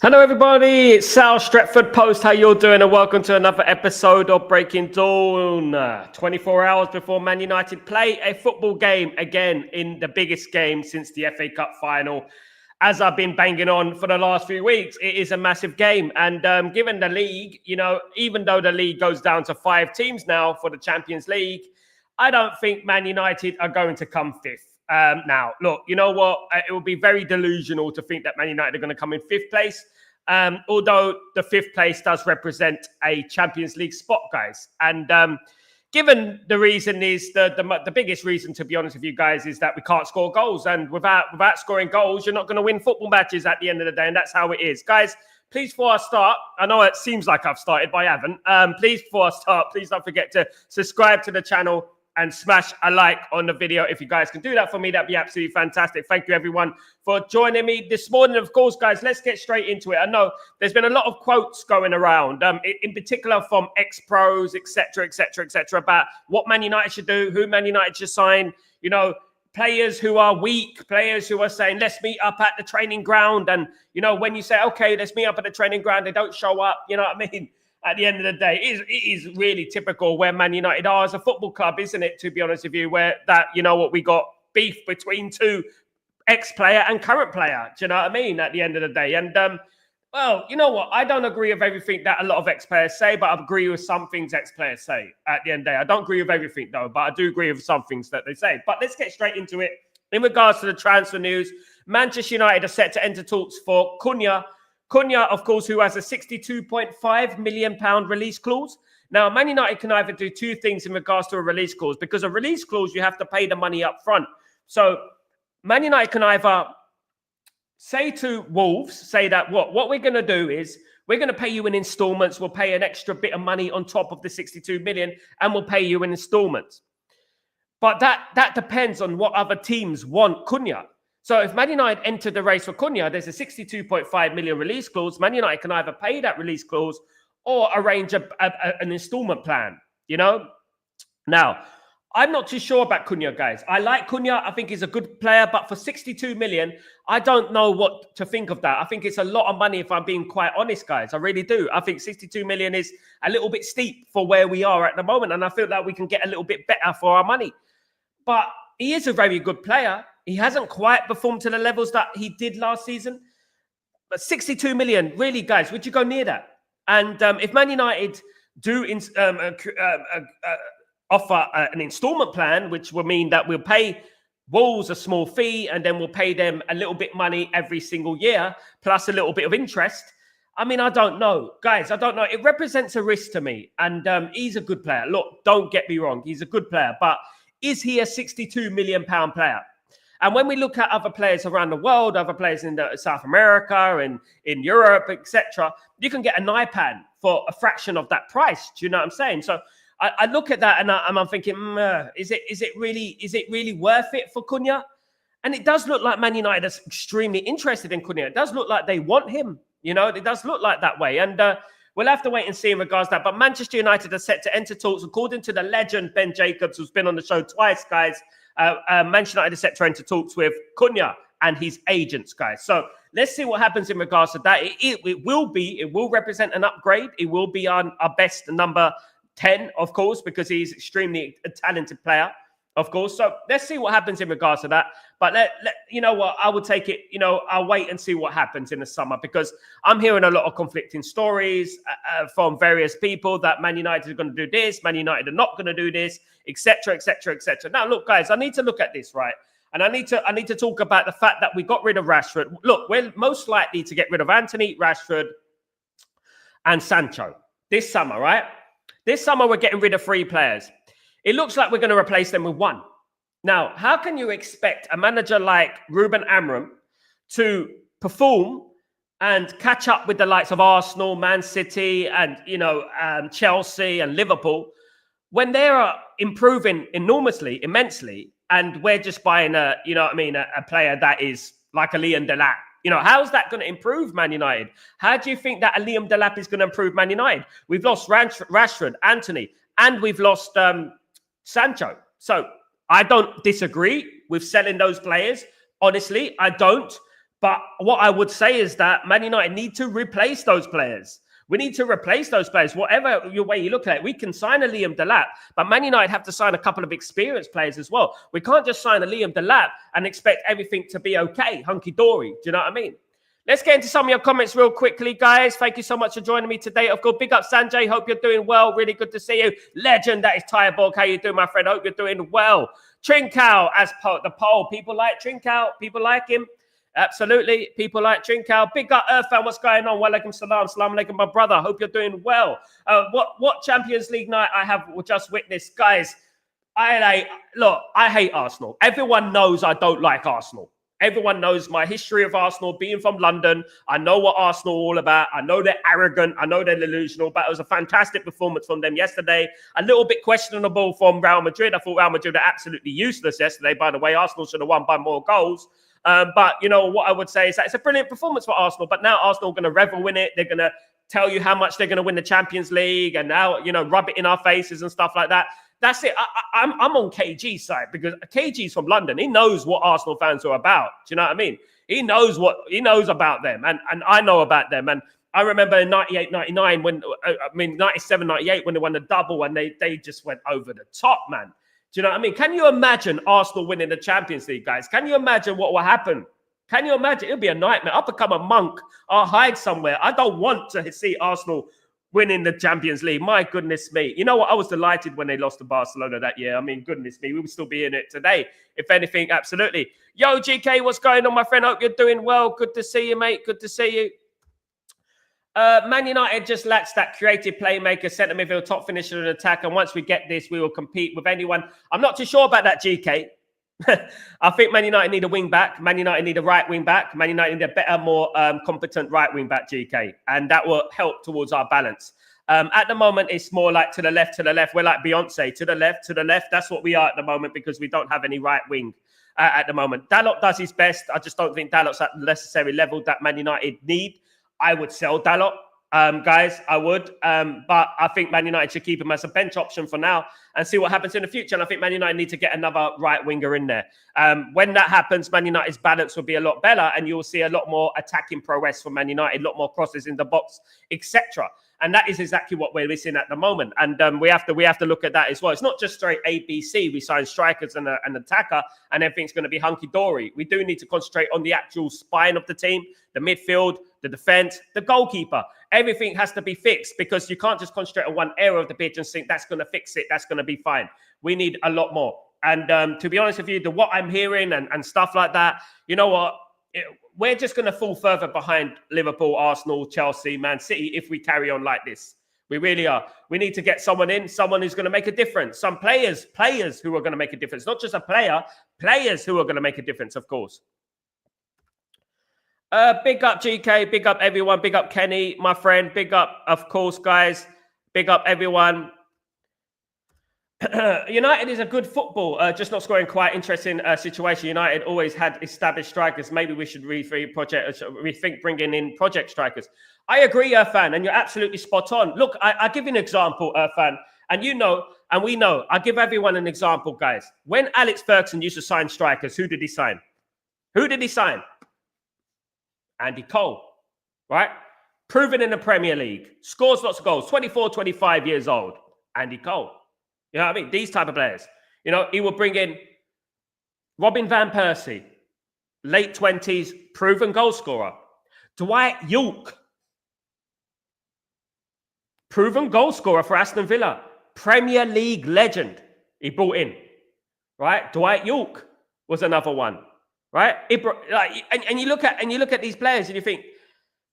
Hello everybody, it's Sal Stretford Post. How you're doing? And welcome to another episode of Breaking Dawn. 24 hours before Man United play a football game again in the biggest game since the FA Cup final. As I've been banging on for the last few weeks, it is a massive game. And given the league, even though the league goes down to 5 teams now for the Champions League, I don't think Man United are going to come fifth. Now, look, you know what? It would be very delusional to think that Man United are going to come in 5th place. Although the 5th place does represent a Champions League spot, guys. And given the reason is the biggest reason, to be honest with you guys, is that we can't score goals. And without scoring goals, you're not going to win football matches at the end of the day. And that's how it is. Guys, please, before I start, I know it seems like I've started, but I haven't. Please, before I start, please don't forget to subscribe to the channel and smash a like on the video. If you guys can do that for me, that'd be absolutely fantastic. Thank you, everyone, for joining me this morning. Of course, guys, let's get straight into it. I know there's been a lot of quotes going around, in particular from ex-pros, etc., about what Man United should do, who Man United should sign, players who are weak, players who are saying, let's meet up at the training ground. And, when you say, okay, let's meet up at the training ground, they don't show up, you know what I mean? At the end of the day, it is really typical where Man United are as a football club, isn't it? To be honest with you, where that, we got beef between 2 ex-player and current player. Do you know what I mean? At the end of the day. And, well, you know what? I don't agree with everything that a lot of ex-players say, but I agree with some things ex-players say at the end of the day. I don't agree with everything, though, but I do agree with some things that they say. But let's get straight into it. In regards to the transfer news, Manchester United are set to enter talks for Cunha. Cunha, of course, who has a £62.5 million release clause. Now, Man United can either do 2 things in regards to a release clause, because a release clause, you have to pay the money up front. So Man United can either say to Wolves, say that what we're going to do is we're going to pay you in installments. We'll pay an extra bit of money on top of the 62 million and we'll pay you in installments. But that depends on what other teams want Cunha. So if Man United enter the race for Cunha, there's a 62.5 million release clause. Man United can either pay that release clause or arrange an installment plan, Now, I'm not too sure about Cunha, guys. I like Cunha. I think he's a good player. But for 62 million, I don't know what to think of that. I think it's a lot of money, if I'm being quite honest, guys. I really do. I think 62 million is a little bit steep for where we are at the moment. And I feel that we can get a little bit better for our money. But he is a very good player. He hasn't quite performed to the levels that he did last season. But 62 million, really, guys, would you go near that? And if Man United do offer an installment plan, which will mean that we'll pay Wolves a small fee and then we'll pay them a little bit money every single year, plus a little bit of interest. I mean, I don't know. Guys, I don't know. It represents a risk to me. And he's a good player. Look, don't get me wrong. He's a good player. But is he a £62 million player? And when we look at other players around the world, other players in South America and in Europe, etc., you can get an iPad for a fraction of that price. Do you know what I'm saying? So I look at that and I'm thinking, is it really worth it for Cunha? And it does look like Man United is extremely interested in Cunha. It does look like they want him. It does look like that way. And we'll have to wait and see in regards to that. But Manchester United are set to enter talks, according to the legend Ben Jacobs, who's been on the show twice, guys. Manchester United is set to enter talks with Cunha and his agents, guys. So let's see what happens in regards to that. It will represent an upgrade. It will be our best number 10, of course, because he's extremely a talented player, of course. So let's see what happens in regards to that. But you know what? I will take it. I'll wait and see what happens in the summer, because I'm hearing a lot of conflicting stories from various people that Man United are going to do this, Man United are not going to do this, etc. Now, look, guys, I need to look at this, right? And I need to talk about the fact that we got rid of Rashford. Look, we're most likely to get rid of Anthony, Rashford, and Sancho this summer, right? This summer, we're getting rid of 3 players. It looks like we're going to replace them with 1. Now, how can you expect a manager like Ruben Amorim to perform and catch up with the likes of Arsenal, Man City, and Chelsea and Liverpool when they are improving immensely, and we're just buying a player that is like a Liam Delap? How's that going to improve Man United? How do you think that a Liam Delap is going to improve Man United? We've lost Rashford, Anthony, and we've lost Sancho. So I don't disagree with selling those players. Honestly, I don't. But what I would say is that Man United need to replace those players. We need to replace those players. Whatever way you look at it, we can sign a Liam Delap, but Man United have to sign a couple of experienced players as well. We can't just sign a Liam Delap and expect everything to be okay, hunky-dory. Do you know what I mean? Let's get into some of your comments real quickly, guys. Thank you so much for joining me today. Of course, big up Sanjay. Hope you're doing well. Really good to see you. Legend, that is Tyreborg. How you doing, my friend? Hope you're doing well. Trincao, as the poll. People like Trincao. People like him. Absolutely. People like Trincao. Big up Irfan. What's going on? Walaikum salam. Salam alaikum, my brother. Hope you're doing well. What Champions League night I have just witnessed, guys. I hate Arsenal. Everyone knows I don't like Arsenal. Everyone knows my history of Arsenal, being from London. I know what Arsenal are all about. I know they're arrogant. I know they're delusional, but it was a fantastic performance from them yesterday. A little bit questionable from Real Madrid. I thought Real Madrid were absolutely useless yesterday. By the way, Arsenal should have won by more goals. But, you know, what I would say is that it's a brilliant performance for Arsenal. But now Arsenal are going to revel in it. They're going to tell you how much they're going to win the Champions League and now, you know, rub it in our faces and stuff like that. That's it. I'm on KG's side because KG's from London. He knows what Arsenal fans are about. Do you know what I mean? He knows about them, and I know about them. And I remember in 98, 99 97, 98 when they won the double and they just went over the top, man. Do you know what I mean? Can you imagine Arsenal winning the Champions League, guys? Can you imagine what will happen? Can you imagine? It'll be a nightmare. I'll become a monk. I'll hide somewhere. I don't want to see Arsenal winning the Champions League. My goodness me. You know what? I was delighted when they lost to Barcelona that year. I mean, goodness me. We would still be in it today. If anything, absolutely. Yo, GK, what's going on, my friend? Hope you're doing well. Good to see you, mate. Good to see you. Man United just lacks that creative playmaker, centre midfield, top finisher and attack. And once we get this, we will compete with anyone. I'm not too sure about that, GK. I think Man United need a wing back. Man United need a right wing back. Man United need a better, more competent right wing back, GK. And that will help towards our balance. At the moment, it's more like to the left. We're like Beyonce, to the left. That's what we are at the moment because we don't have any right wing at the moment. Dalot does his best. I just don't think Dalot's at the necessary level that Man United need. I would sell Dalot. Guys, I would. But I think Man United should keep him as a bench option for now and see what happens in the future. And I think Man United need to get another right winger in there. When that happens, Man United's balance will be a lot better and you'll see a lot more attacking prowess from Man United, a lot more crosses in the box, etc. And that is exactly what we're missing at the moment. And we have to look at that as well. It's not just straight ABC. We sign strikers and an attacker and everything's going to be hunky-dory. We do need to concentrate on the actual spine of the team, the midfield, the defense, the goalkeeper. Everything has to be fixed because you can't just concentrate on one area of the pitch and think that's going to fix it. That's going to be fine. We need a lot more. And to be honest with you, what I'm hearing and stuff like that, you know what? We're just going to fall further behind Liverpool, Arsenal, Chelsea, Man City if we carry on like this. We really are. We need to get someone in, someone who's going to make a difference. Some players who are going to make a difference. Not just a player, players who are going to make a difference, of course. Big up GK, big up everyone, big up Kenny, my friend, big up, of course, guys, big up everyone. United is a good football, just not scoring quite interesting situation. United always had established strikers. Maybe we should rethink bringing in project strikers. I agree, Irfan, and you're absolutely spot on. Look, I give you an example, Irfan, and you know, and we know. I give everyone an example, guys. When Alex Ferguson used to sign strikers, who did he sign? Who did he sign? Andy Cole, right? Proven in the Premier League, scores lots of goals, 24, 25 years old. Andy Cole. You know what I mean? These type of players. You know, he will bring in Robin van Persie, late 20s, proven goal scorer. Dwight York, proven goal scorer for Aston Villa, Premier League legend. He brought in, right? Dwight York was another one, right? And you look at these players and you think,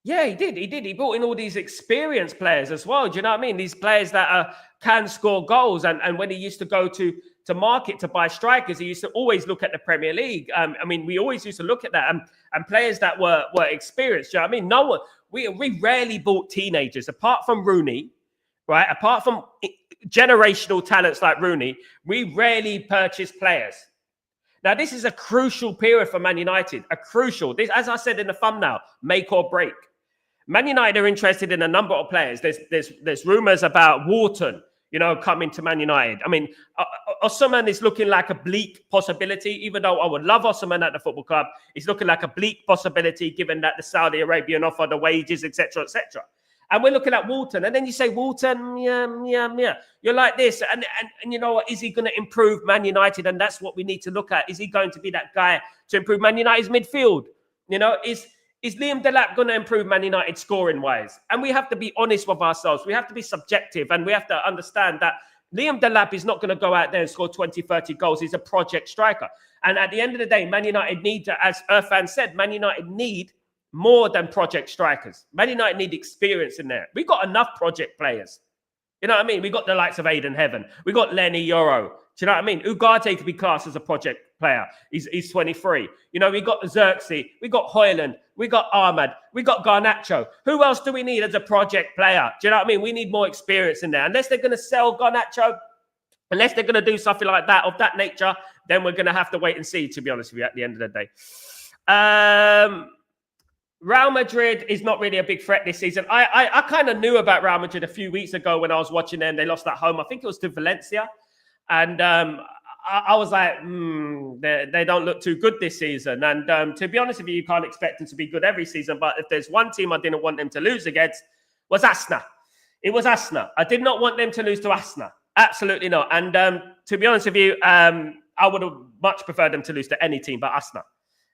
yeah, he did. He brought in all these experienced players as well. Do you know what I mean? These players that can score goals. And when he used to go to market to buy strikers, he used to always look at the Premier League. I mean, we always used to look at that. And players that were experienced. Do you know what I mean? No one. We rarely bought teenagers, apart from Rooney, right? Apart from generational talents like Rooney, we rarely purchased players. Now, this is a crucial period for Man United. This, as I said in the thumbnail, make or break. Man United are interested in a number of players. There's rumours about Wharton. coming to Man United. I mean, Osimhen is looking like a bleak possibility, even though I would love Osimhen at the football club. It's looking like a bleak possibility given that the Saudi Arabian offer, the wages, etc., etc. And we're looking at Walton. And then you say, Walton, yeah. You're like this. And you know what? Is he going to improve Man United? And that's what we need to look at. Is he going to be that guy to improve Man United's midfield? Is Liam Delap going to improve Man United scoring-wise? And we have to be honest with ourselves. We have to be subjective. And we have to understand that Liam Delap is not going to go out there and score 20, 30 goals. He's a project striker. And at the end of the day, Man United need to, as Irfan said, Man United need more than project strikers. Man United need experience in there. We've got enough project players. You know what I mean? We got the likes of Aiden Heaven. We got Lenny Yoro. Do you know what I mean? Ugarte could be classed as a project player. He's 23. We got Xerxes. We got Hoyland. We got Ahmad. We got Garnacho. Who else do we need as a project player? Do you know what I mean? We need more experience in there. Unless they're going to sell Garnacho, unless they're going to do something like that, of that nature, then we're going to have to wait and see, to be honest with you, at the end of the day. Real Madrid is not really a big threat this season. I kind of knew about Real Madrid a few weeks ago when I was watching them. They lost at home. I think it was to Valencia. And I was like, they don't look too good this season. And to be honest with you, you can't expect them to be good every season. But if there's one team I didn't want them to lose against, was Arsenal. It was Arsenal. I did not want them to lose to Arsenal. Absolutely not. And to be honest with you, I would have much preferred them to lose to any team but Arsenal.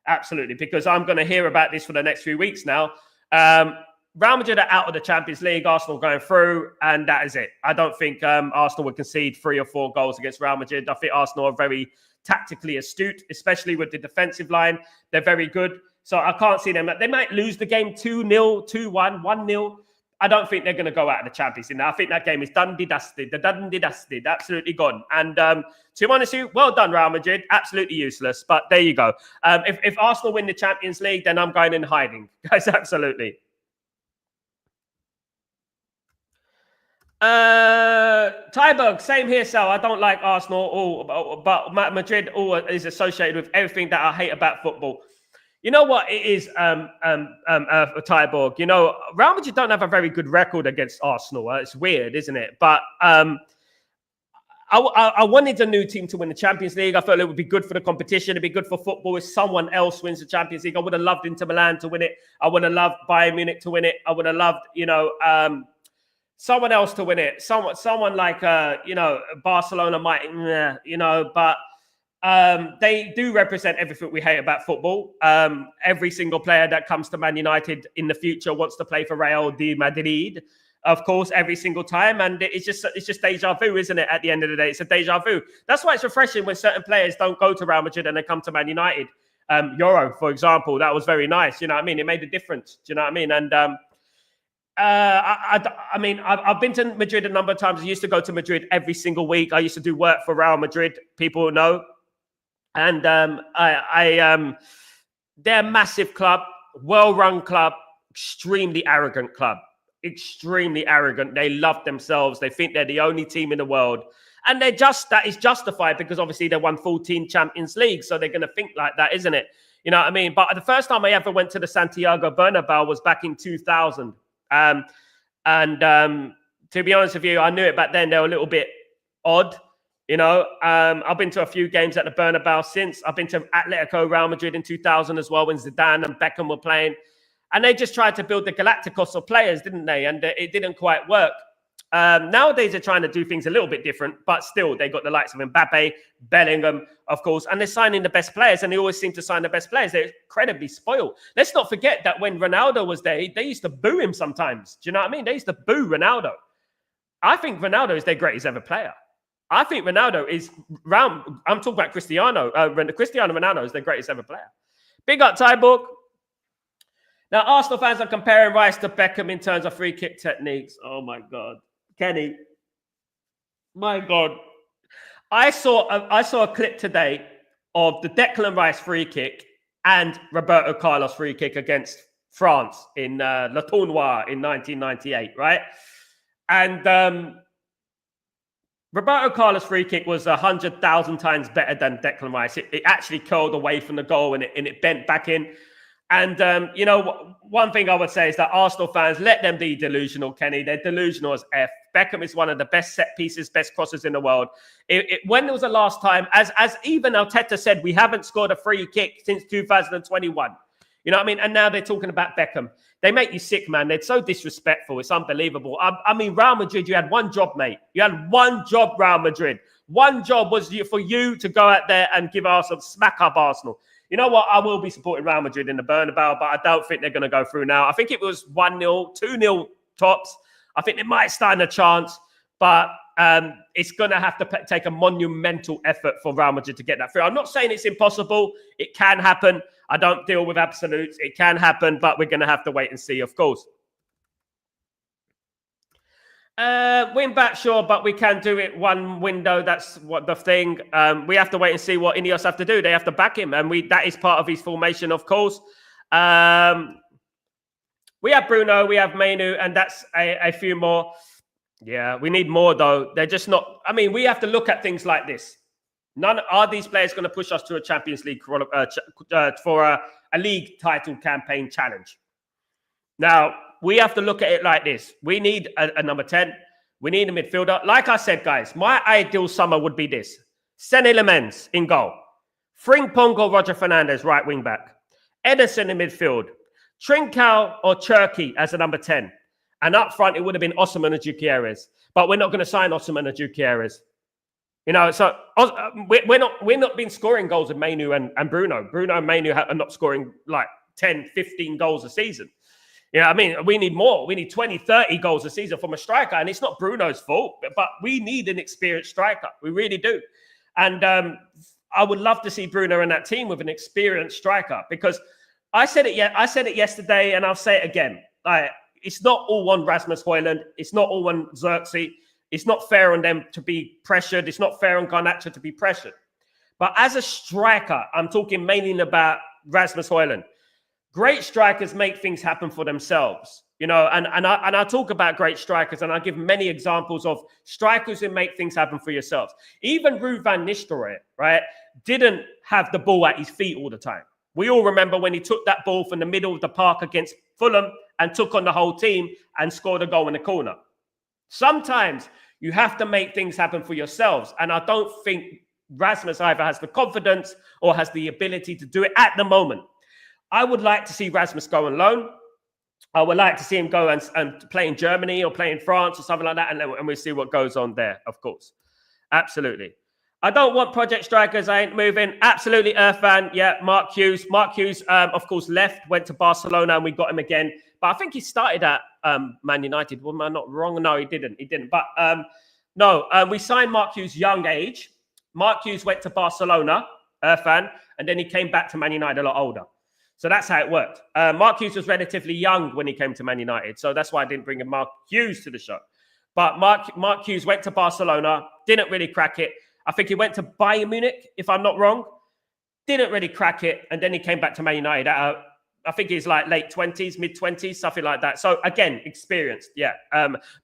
Absolutely, because I'm going to hear about this for the next few weeks now. Real Madrid are out of the Champions League, Arsenal going through, and that is it. I don't think Arsenal would concede 3 or 4 goals against Real Madrid. I think Arsenal are very tactically astute, especially with the defensive line. They're very good. So I can't see them. They might lose the game 2-0, 2-1, 1-0. I don't think they're going to go out of the Champions League. I think that game is done, dusted, absolutely gone. And to be honest with you, well done, Real Madrid. Absolutely useless, but there you go. If Arsenal win the Champions League, then I'm going in hiding, guys. Absolutely. Tyberg, same here, Sal. I don't like Arsenal, but Madrid is associated with everything that I hate about football. You know what it is, Tyborg? Real Madrid don't have a very good record against Arsenal. It's weird, isn't it? But I wanted a new team to win the Champions League. I felt it would be good for the competition. It'd be good for football if someone else wins the Champions League. I would have loved Inter Milan to win it. I would have loved Bayern Munich to win it. I would have loved, someone else to win it. Someone like, Barcelona might, but they do represent everything we hate about football. Every single player that comes to Man United in the future wants to play for Real de Madrid, of course, every single time. And it's just deja vu, isn't it? At the end of the day, it's a deja vu. That's why it's refreshing when certain players don't go to Real Madrid and they come to Man United. Euro, for example, that was very nice. You know what I mean? It made a difference. Do you know what I mean? And I've been to Madrid a number of times. I used to go to Madrid every single week. I used to do work for Real Madrid. People know. And they're a massive club, well-run club, extremely arrogant club, extremely arrogant. They love themselves. They think they're the only team in the world. And that is justified because obviously they won 14 Champions League. So they're going to think like that, isn't it? You know what I mean? But the first time I ever went to the Santiago Bernabeu was back in 2000. To be honest with you, I knew it back then. They were a little bit odd. I've been to a few games at the Bernabeu since. I've been to Atletico Real Madrid in 2000 as well when Zidane and Beckham were playing. And they just tried to build the Galacticos of players, didn't they? And it didn't quite work. Nowadays, they're trying to do things a little bit different, but still, they got the likes of Mbappe, Bellingham, of course, and they're signing the best players, and they always seem to sign the best players. They're incredibly spoiled. Let's not forget that when Ronaldo was there, they used to boo him sometimes. Do you know what I mean? They used to boo Ronaldo. I think Ronaldo is their greatest ever player. I think Ronaldo is round. I'm talking about Cristiano. Cristiano Ronaldo is their greatest ever player. Big up, Tyborg. Now, Arsenal fans are comparing Rice to Beckham in terms of free kick techniques. Oh, my God. Kenny. My God. I saw a clip today of the Declan Rice free kick and Roberto Carlos free kick against France in Le Tournoi in 1998, right? And Roberto Carlos' free kick was 100,000 times better than Declan Rice. It actually curled away from the goal and it bent back in. And, one thing I would say is that Arsenal fans, let them be delusional, Kenny. They're delusional as F. Beckham is one of the best set pieces, best crosses in the world. When was the last time, as even Arteta said, we haven't scored a free kick since 2021. You know what I mean? And now they're talking about Beckham. They make you sick, man. They're so disrespectful. It's unbelievable. I mean, Real Madrid, you had one job, mate. You had one job, Real Madrid. One job was for you to go out there and give Arsenal, smack up Arsenal. You know what? I will be supporting Real Madrid in the Bernabeu, but I don't think they're going to go through now. I think it was 1-0, 2-0 tops. I think they might stand a chance, but it's going to have to take a monumental effort for Real Madrid to get that through. I'm not saying it's impossible. It can happen. I don't deal with absolutes. It can happen, but we're going to have to wait and see, of course. Win back, sure, but we can do it one window. That's what the thing. We have to wait and see what Ineos have to do. They have to back him, and that is part of his formation, of course. We have Bruno, we have Mainu, and that's a few more. Yeah, we need more, though. They're just not. I mean, we have to look at things like this. None are these players going to push us to a Champions League for a league title campaign challenge. Now, we have to look at it like this. We need a number 10. We need a midfielder. Like I said, guys, my ideal summer would be this. Senne Lemens in goal. Frimpong or Roger Fernandez, right wing back. Ederson in midfield. Trincao or Cherki as a number 10. And up front, it would have been Osimhen and Gutierrez. But we're not going to sign Osimhen and Gutierrez. You know, so we're not been scoring goals with Mainu and Bruno. Bruno and Mainu are not scoring like 10, 15 goals a season. You know, I mean, we need more. We need 20, 30 goals a season from a striker. And it's not Bruno's fault, but we need an experienced striker. We really do. And I would love to see Bruno in that team with an experienced striker, because I said it yesterday, and I'll say it again. Like, it's not all on Rasmus Højlund. It's not all on Xerxes. It's not fair on them to be pressured. It's not fair on Garnacho to be pressured. But as a striker, I'm talking mainly about Rasmus Højlund. Great strikers make things happen for themselves, you know, and I talk about great strikers, and I give many examples of strikers who make things happen for yourselves. Even Ruud van Nistelrooy, right, didn't have the ball at his feet all the time. We all remember when he took that ball from the middle of the park against Fulham and took on the whole team and scored a goal in the corner. Sometimes you have to make things happen for yourselves, and I don't think Rasmus either has the confidence or has the ability to do it at the moment. I would like to see Rasmus go on loan. I would like to see him go and play in Germany or play in France or something like that, and we'll see what goes on there, of course. Absolutely. I don't want project strikers. I ain't moving. Absolutely, Irfan. Yeah, Mark Hughes. Mark Hughes, of course, left, went to Barcelona, and we got him again. But I think he started at Man United. Am I not wrong? No, he didn't. But we signed Mark Hughes young age. Mark Hughes went to Barcelona, Irfan, and then he came back to Man United a lot older. So that's how it worked. Mark Hughes was relatively young when he came to Man United. So that's why I didn't bring Mark Hughes to the show. But Mark Hughes went to Barcelona, didn't really crack it. I think he went to Bayern Munich, if I'm not wrong. Didn't really crack it. And then he came back to Man United. I think he's like late 20s, mid-20s, something like that. So again, experienced, yeah.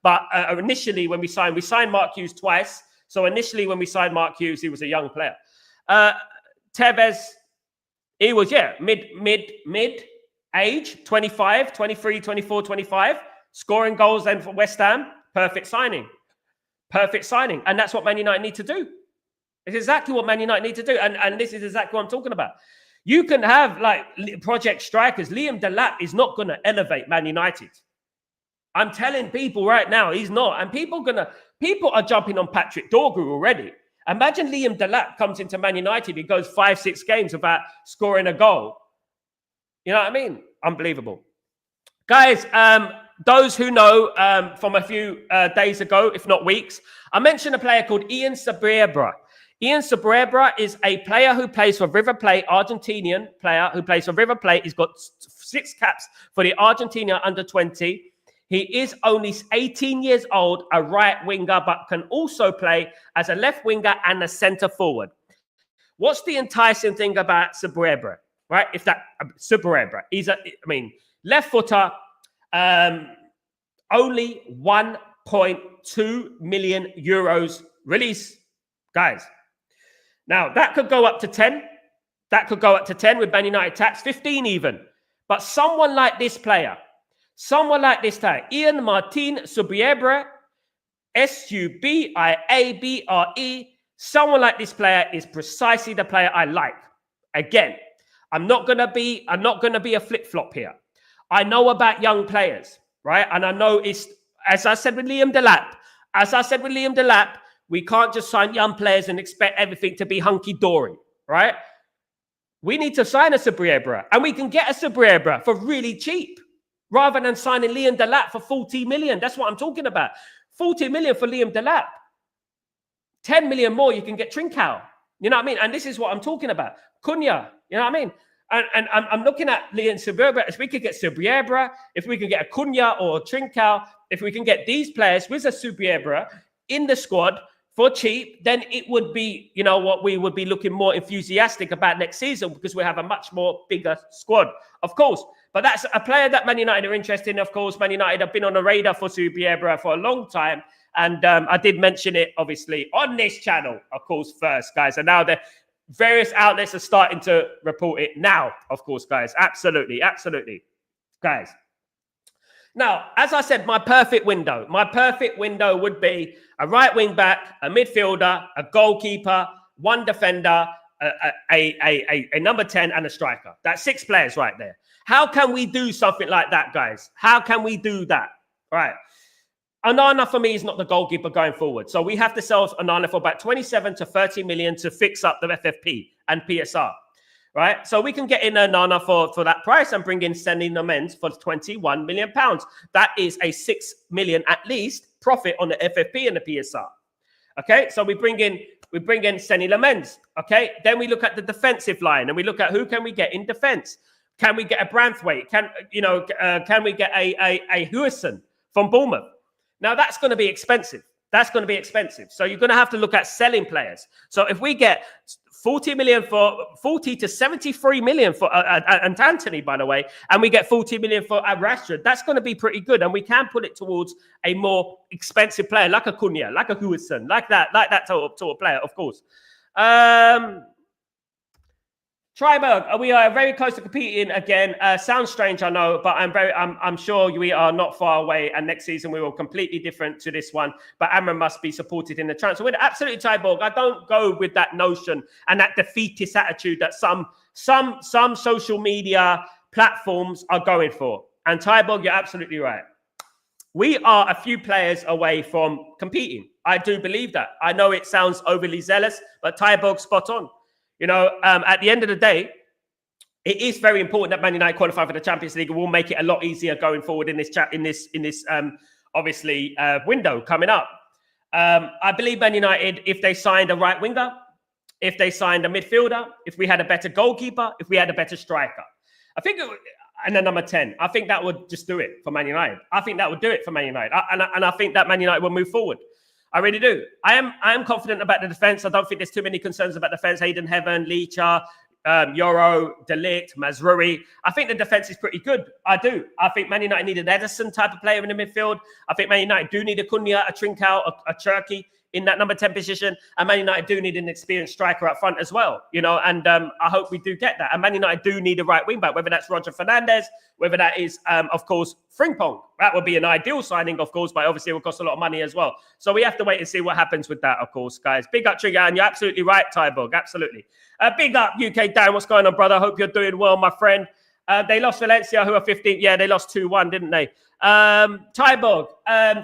But initially when we signed Mark Hughes twice. So initially when we signed Mark Hughes, he was a young player. Tevez, he was, mid-age, 25, 23, 24, 25, scoring goals then for West Ham. Perfect signing. And that's what Man United need to do. It's exactly what Man United need to do. And this is exactly what I'm talking about. You can have like project strikers. Liam Delap is not going to elevate Man United. I'm telling people right now, he's not. And people are jumping on Patrick Dorgu already. Imagine Liam Delap comes into Man United. He goes 5-6 games without scoring a goal. You know what I mean? Unbelievable. Guys, those who know from a few days ago, if not weeks, I mentioned a player called Ian Sabrebra. Ian Sabrebra is a player who plays for River Plate, Argentinian player who plays for River Plate. He's got 6 caps for the Argentina under-20. He is only 18 years old, a right winger, but can also play as a left winger and a centre forward. What's the enticing thing about Sabrebra, right? Sabrebra, left footer, only 1.2 million euros release, guys. Now, that could go up to 10. That could go up to 10 with Man United tax, 15 even. But someone like this player, Ian Martin Sabrebra, Subiabre. Someone like this player is precisely the player I like. Again, I'm not gonna be a flip-flop here. I know about young players, right? And I know it's, as I said with Liam Delap, we can't just sign young players and expect everything to be hunky-dory, right? We need to sign a Subiabre, and we can get a Subiabre for really cheap, rather than signing Liam Delap for 40 million. That's what I'm talking about. 40 million for Liam Delap. 10 million more, you can get Trincao. You know what I mean? And this is what I'm talking about. Cunha, you know what I mean? And I'm looking at Liam Subiabre. If we could get Subiabre, if we can get a Cunha or a Trincao, if we can get these players with a Subiabre in the squad for cheap, then it would be, you know what, we would be looking more enthusiastic about next season, because we have a much more bigger squad, of course. But that's a player that Man United are interested in, of course. Man United have been on the radar for Subiabre for a long time. And I did mention it, obviously, on this channel, of course, first, guys. And now the various outlets are starting to report it now, of course, guys. Absolutely, guys. Now, as I said, my perfect window would be a right wing back, a midfielder, a goalkeeper, one defender, a number 10 and a striker. That's 6 players right there. How can we do something like that, guys? How can we do that? Right. Onana for me is not the goalkeeper going forward. So we have to sell Onana for about 27 to 30 million to fix up the FFP and PSR. Right? So we can get in Onana for that price and bring in Senny Lamens for 21 million pounds. That is a 6 million at least profit on the FFP and the PSR. Okay, so we bring in Senny Lamens. Okay, then we look at the defensive line and we look at who can we get in defense. Can we get a Branthwaite? Can we get a Hewison from Bournemouth? Now that's going to be expensive. So you're going to have to look at selling players. So if we get 40 to 73 million for and Anthony, by the way, and we get 40 million for Rashford, that's going to be pretty good. And we can put it towards a more expensive player like a Cunha, like a Hewison, like that sort of player, of course. Trademarked, we are very close to competing again. Sounds strange, I know, but I'm sure we are not far away. And next season we will completely different to this one. But Amram must be supported in the transfer window. Absolutely, Trademarked. I don't go with that notion and that defeatist attitude that some social media platforms are going for. And Trademarked, you're absolutely right. We are a few players away from competing. I do believe that. I know it sounds overly zealous, but Trademarked, spot on. You know, at the end of the day, it is very important that Man United qualify for the Champions League. It will make it a lot easier going forward in this window coming up. I believe Man United, if they signed a right winger, if they signed a midfielder, if we had a better goalkeeper, if we had a better striker, and then number 10, I think that would just do it for Man United. I think that would do it for Man United, and I think that Man United will move forward. I really do. I am confident about the defense. I don't think there's too many concerns about defense. Hayden Heaven, Leacher, Yoro, De Ligt, Mazrui. I think the defense is pretty good. I do. I think Man United need an Edison type of player in the midfield. I think Man United do need a Cunha, a Trincao, a Cherky in that number 10 position. And Man United do need an experienced striker up front as well, you know, and I hope we do get that. And Man United do need a right wing back, whether that's Roger Fernandez, whether that is, of course, Frimpong. That would be an ideal signing, of course, but obviously it will cost a lot of money as well. So we have to wait and see what happens with that, of course, guys. Big up, Trigger, and you're absolutely right, Tyborg, absolutely. Big up, UK Dan. What's going on, brother? Hope you're doing well, my friend. They lost Valencia, who are 15th. Yeah, they lost 2-1, didn't they? Tyborg,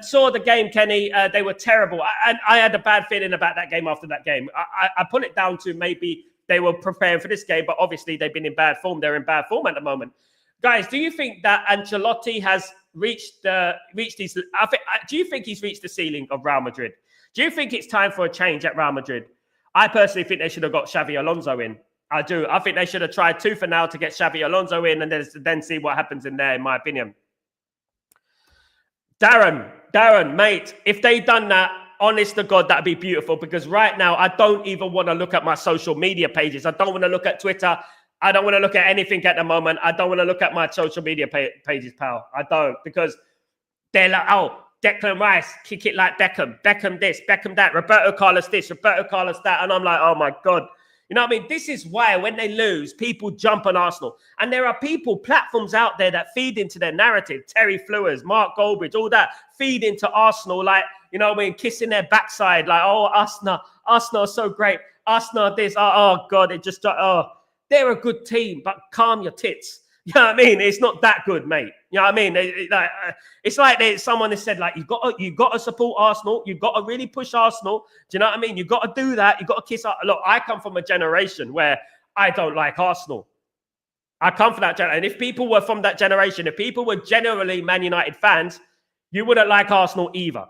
saw the game, Kenny. They were terrible. I had a bad feeling about that game after that game. I put it down to maybe they were preparing for this game, but obviously they've been in bad form. They're in bad form at the moment. Guys, do you think that Ancelotti has reached his... do you think he's reached the ceiling of Real Madrid? Do you think it's time for a change at Real Madrid? I personally think they should have got Xavi Alonso in. I do. I think they should have tried tooth and nail to get Xavi Alonso in and then see what happens in there, in my opinion. Darren, mate, if they done that, honest to God, that'd be beautiful, because right now I don't even want to look at my social media pages. I don't want to look at Twitter. I don't want to look at anything at the moment. I don't want to look at my social media pages, pal. I don't, because they're like, oh, Declan Rice, kick it like Beckham. Beckham this, Beckham that. Roberto Carlos this, Roberto Carlos that. And I'm like, oh my God. You know what I mean? This is why when they lose, people jump on Arsenal. And there are platforms out there that feed into their narrative. Terry Flewers, Mark Goldbridge, all that feed into Arsenal, like, you know what I mean, kissing their backside, like, oh, Arsenal are so great. Arsenal this, oh God, they're a good team, but calm your tits. You know what I mean? It's not that good, mate. You know what I mean? It's like someone has said, like, you got to support Arsenal. You've got to really push Arsenal. Do you know what I mean? You've got to do that. You've got to kiss up. Look, I come from a generation where I don't like Arsenal. I come from that generation. And if people were from that generation, if people were generally Man United fans, you wouldn't like Arsenal either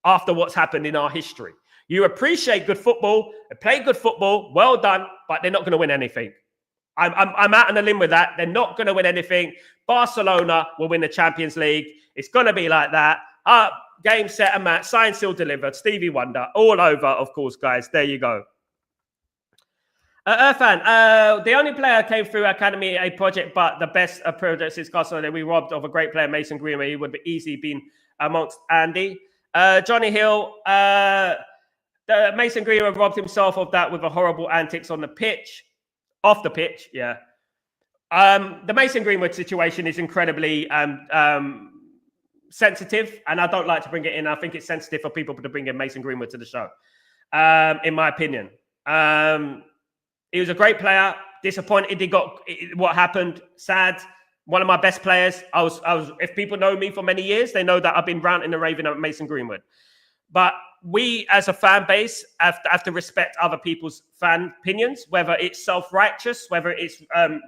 after what's happened in our history. You appreciate good football, play good football, well done, but they're not going to win anything. I'm out on a limb with that. They're not going to win anything. Barcelona will win the Champions League. It's going to be like that. Game, set, and match. Signed, sealed, delivered. Stevie Wonder. All over, of course, guys. There you go. Irfan, the only player came through Academy A project, but the best project is Castle that we robbed of a great player, Mason Greenwood. He would be easy been amongst Andy. Johnny Hill, Mason Greenwood robbed himself of that with a horrible antics on the pitch. Off the pitch, yeah. The Mason Greenwood situation is incredibly sensitive, and I don't like to bring it in. I think it's sensitive for people to bring in Mason Greenwood to the show, in my opinion. He was a great player. Disappointed he got what happened. Sad. One of my best players. I was. If people know me for many years, they know that I've been ranting and raving at Mason Greenwood. But we, as a fan base, have to respect other people's fan opinions, whether it's self-righteous, whether it's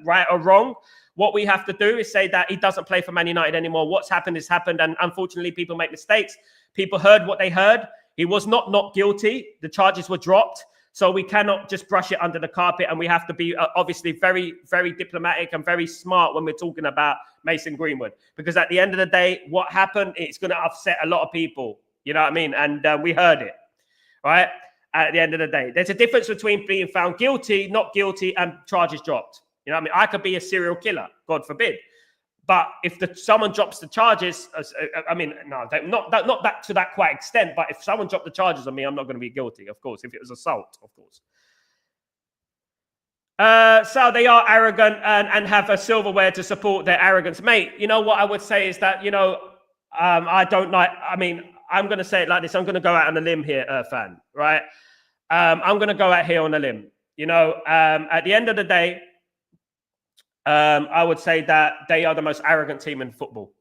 right or wrong. What we have to do is say that he doesn't play for Man United anymore. What's happened has happened, and unfortunately, people make mistakes. People heard what they heard. He was not guilty. The charges were dropped. So we cannot just brush it under the carpet, and we have to be obviously very, very diplomatic and very smart when we're talking about Mason Greenwood. Because at the end of the day, what happened, it's going to upset a lot of people. You know what I mean? And we heard it, right? At the end of the day, there's a difference between being found guilty, not guilty, and charges dropped. You know what I mean? I could be a serial killer, God forbid. But if someone drops the charges, I mean, no, not that to that quite extent. But if someone dropped the charges on me, I'm not going to be guilty, of course. If it was assault, of course. So they are arrogant and have a silverware to support their arrogance, mate. You know what I would say is that I don't like. I mean, I'm going to say it like this. I'm going to go out on a limb here, Irfan, right? I'm going to go out here on a limb. At the end of the day, I would say that they are the most arrogant team in football.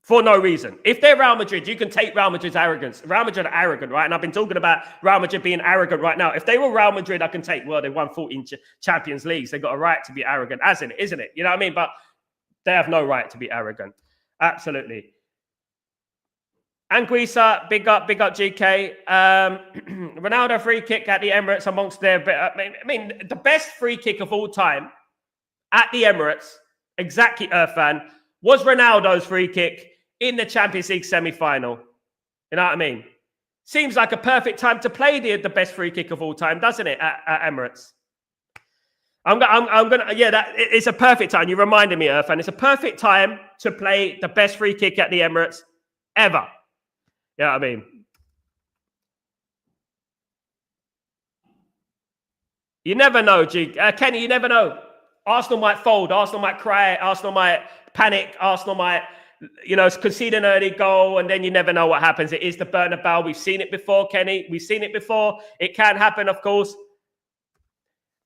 For no reason. If they're Real Madrid, you can take Real Madrid's arrogance. Real Madrid are arrogant, right? And I've been talking about Real Madrid being arrogant right now. If they were Real Madrid, I can take, well, they won 14 Champions Leagues. They've got a right to be arrogant, isn't it? You know what I mean? But they have no right to be arrogant. Absolutely. Anguissa, big up GK. Ronaldo free kick at the Emirates amongst their... I mean, the best free kick of all time at the Emirates, exactly, Irfan, was Ronaldo's free kick in the Champions League semi-final. You know what I mean? Seems like a perfect time to play the best free kick of all time, doesn't it, at Emirates? It's a perfect time. You reminded me, Irfan. It's a perfect time to play the best free kick at the Emirates ever. You know what I mean? You never know, Kenny, you never know. Arsenal might fold. Arsenal might cry. Arsenal might panic. Arsenal might, concede an early goal, and then you never know what happens. It is the Bernabeu. We've seen it before, Kenny. We've seen it before. It can happen, of course.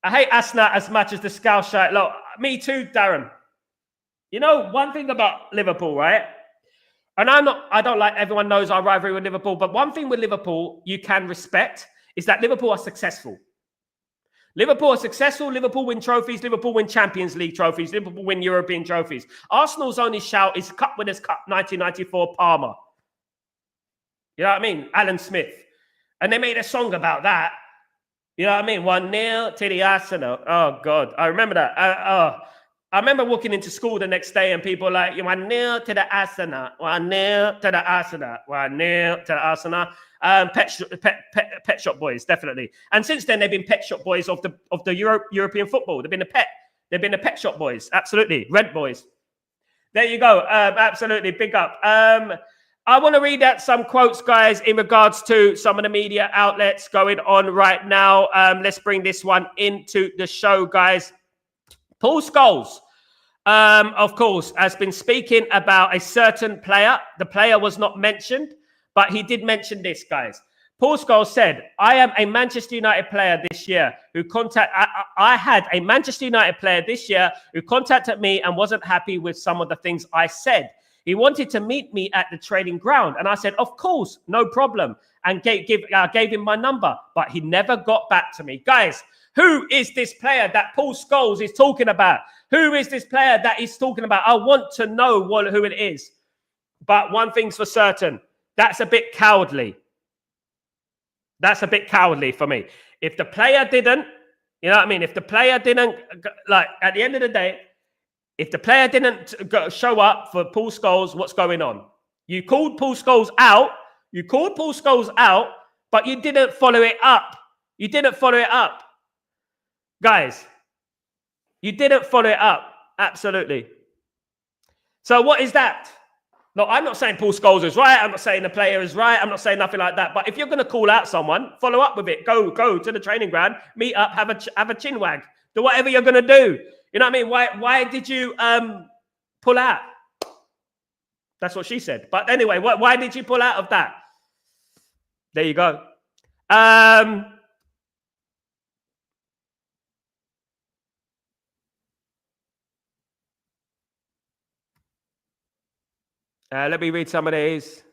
I hate Asna as much as the Scouse shite. Look, me too, Darren. One thing about Liverpool, right? And I don't like, everyone knows our rivalry with Liverpool, but one thing with Liverpool you can respect is that Liverpool are successful. Liverpool are successful. Liverpool win trophies. Liverpool win Champions League trophies. Liverpool win European trophies. Arsenal's only shout is Cup Winners' Cup 1994 Palmer. You know what I mean? Alan Smith. And they made a song about that. You know what I mean? 1-0 to the Arsenal. Oh, God. I remember that. I remember walking into school the next day and people like, 1-0 to the Arsenal. 1-0 to the Arsenal. 1-0 to the Arsenal. Pet Shop Boys, definitely. And since then, they've been Pet Shop Boys of the European football. They've been the Pet Shop Boys, absolutely. Rent Boys. There you go. Absolutely, big up. I want to read out some quotes, guys, in regards to some of the media outlets going on right now. Let's bring this one into the show, guys. Paul Scholes, of course, has been speaking about a certain player. The player was not mentioned, but he did mention this, guys. Paul Scholes said, I am a Manchester United player this year who I had a Manchester United player this year who contacted me and wasn't happy with some of the things I said. He wanted to meet me at the training ground. And I said, of course, no problem. And gave him my number, but he never got back to me. Guys, who is this player that Paul Scholes is talking about? Who is this player that he's talking about? I want to know who it is. But one thing's for certain, that's a bit cowardly. That's a bit cowardly for me. If the player didn't, you know what I mean? If the player didn't, like, at the end of the day, if the player didn't show up for Paul Scholes, what's going on? You called Paul Scholes out. You called Paul Scholes out, but you didn't follow it up. You didn't follow it up. Guys, you didn't follow it up. Absolutely. So what is that? No, I'm not saying Paul Scholes is right. I'm not saying the player is right. I'm not saying nothing like that. But if you're going to call out someone, follow up with it. Go to the training ground, meet up, have a chin wag. Do whatever you're going to do. You know what I mean? Why did you pull out? That's what she said. But anyway, why did you pull out of that? There you go. Let me read some of these.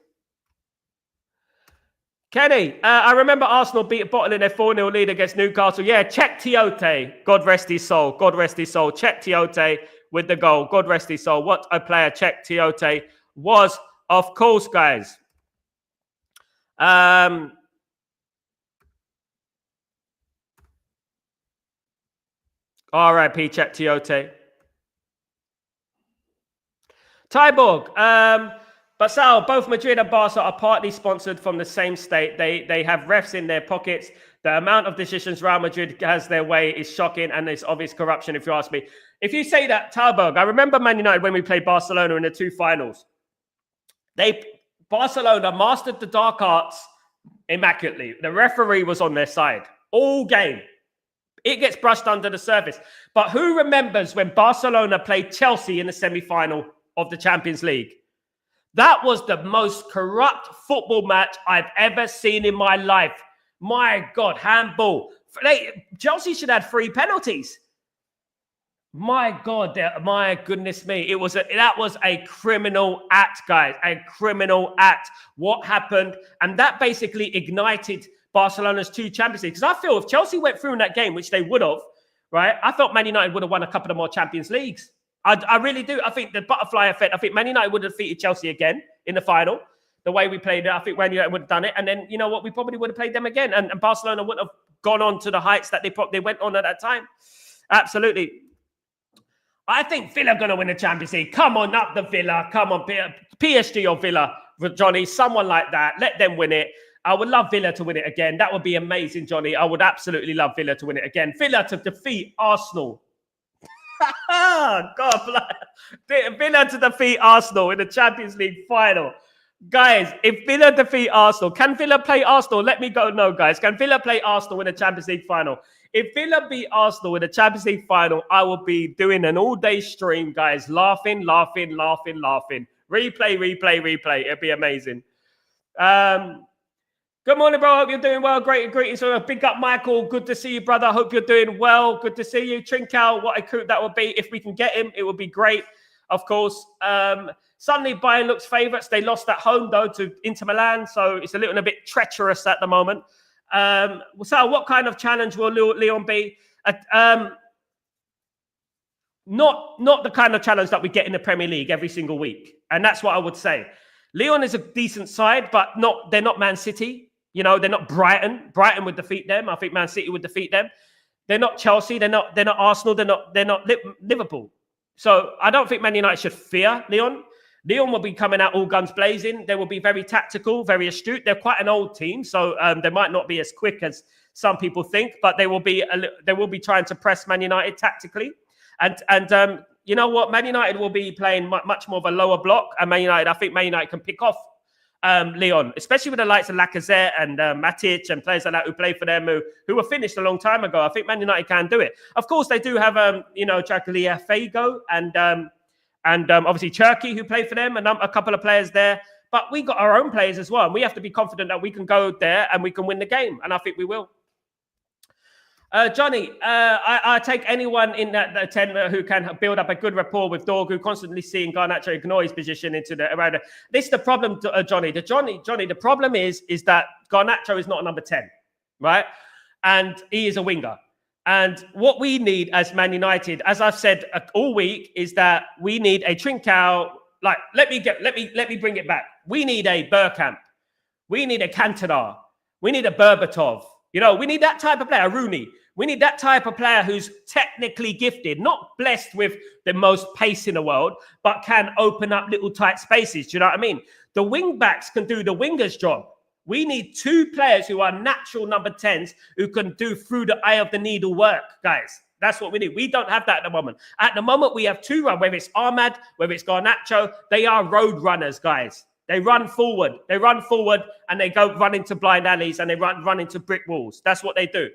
Kenny, I remember Arsenal beat a bottle in their 4-0 lead against Newcastle. Yeah, check Tiote. God rest his soul. God rest his soul. Check Tiote with the goal. God rest his soul. What a player check Tiote was, of course, guys. R.I.P. check Tiote. Tyborg, but Sal, both Madrid and Barca are partly sponsored from the same state. They have refs in their pockets. The amount of decisions Real Madrid has their way is shocking, and it's obvious corruption, if you ask me. If you say that, Tyborg, I remember Man United when we played Barcelona in the 2 finals. Barcelona mastered the dark arts immaculately. The referee was on their side all game. It gets brushed under the surface. But who remembers when Barcelona played Chelsea in the semi-final of the Champions League? That was the most corrupt football match I've ever seen in my life. My God, handball. Chelsea should have 3 penalties. My God, my goodness me. That was a criminal act, guys. A criminal act. What happened? And that basically ignited Barcelona's 2 Champions League. Because I feel if Chelsea went through in that game, which they would have, right? I felt Man United would have won a couple of more Champions Leagues. I really do. I think the butterfly effect, I think Man United would have defeated Chelsea again in the final. The way we played it, I think Man United would have done it. And then, you know what, we probably would have played them again. And Barcelona wouldn't have gone on to the heights that they went on at that time. Absolutely. I think Villa are going to win the Champions League. Come on up the Villa. Come on, PSG or Villa, Johnny. Someone like that. Let them win it. I would love Villa to win it again. That would be amazing, Johnny. I would absolutely love Villa to win it again. Villa to defeat Arsenal. God, Villa to defeat Arsenal in the Champions League final. Guys, if Villa defeat Arsenal, can Villa play Arsenal? Let me go. No, guys. Can Villa play Arsenal in the Champions League final? If Villa beat Arsenal in the Champions League final, I will be doing an all-day stream, guys. Laughing. Replay. It'd be amazing. Good morning, bro. Hope you're doing well. Great greetings. So big up, Michael. Good to see you, brother. Hope you're doing well. Good to see you. Trincao, what a coup that would be. If we can get him, it would be great, of course. Suddenly, Bayern looks favourites. They lost at home, though, to Inter Milan. So it's a little bit treacherous at the moment. So what kind of challenge will Leon be? Not the kind of challenge that we get in the Premier League every single week. And that's what I would say. Leon is a decent side, but they're not Man City. You know, they're not Brighton. Brighton would defeat them. I think Man City would defeat them. They're not Chelsea. They're not Arsenal. They're not Liverpool. So I don't think Man United should fear Leon. Leon will be coming out all guns blazing. They will be very tactical, very astute. They're quite an old team, so they might not be as quick as some people think, but they will be trying to press Man United tactically. And you know what? Man United will be playing much more of a lower block, and I think Man United can pick off Leon, especially with the likes of Lacazette and Matic and players like that who play for them who were finished a long time ago. I think Man United can do it. Of course, they do have Jakalia Fago and obviously Cherky who play for them, and a couple of players there. But we got our own players as well, and we have to be confident that we can go there and we can win the game, and I think we will. Johnny, I take anyone in that 10 who can build up a good rapport with Dorgu, constantly seeing Garnacho ignore his position into the around. This is the problem, Johnny. The problem is that Garnacho is not a number 10, right? And he is a winger. And what we need as Man United, as I've said all week, is that we need a Trincao. Like, let me bring it back. We need a Bergkamp. We need a Cantona. We need a Berbatov. We need that type of player, Rooney. We need that type of player who's technically gifted, not blessed with the most pace in the world, but can open up little tight spaces. Do you know what I mean? The wing backs can do the winger's job. We need two players who are natural number 10s who can do through the eye of the needle work, guys. That's what we need. We don't have that at the moment. At the moment, we have two runners, whether it's Ahmad, whether it's Garnacho. They are road runners, guys. They run forward. And they go run into blind alleys and they run into brick walls. That's what they do.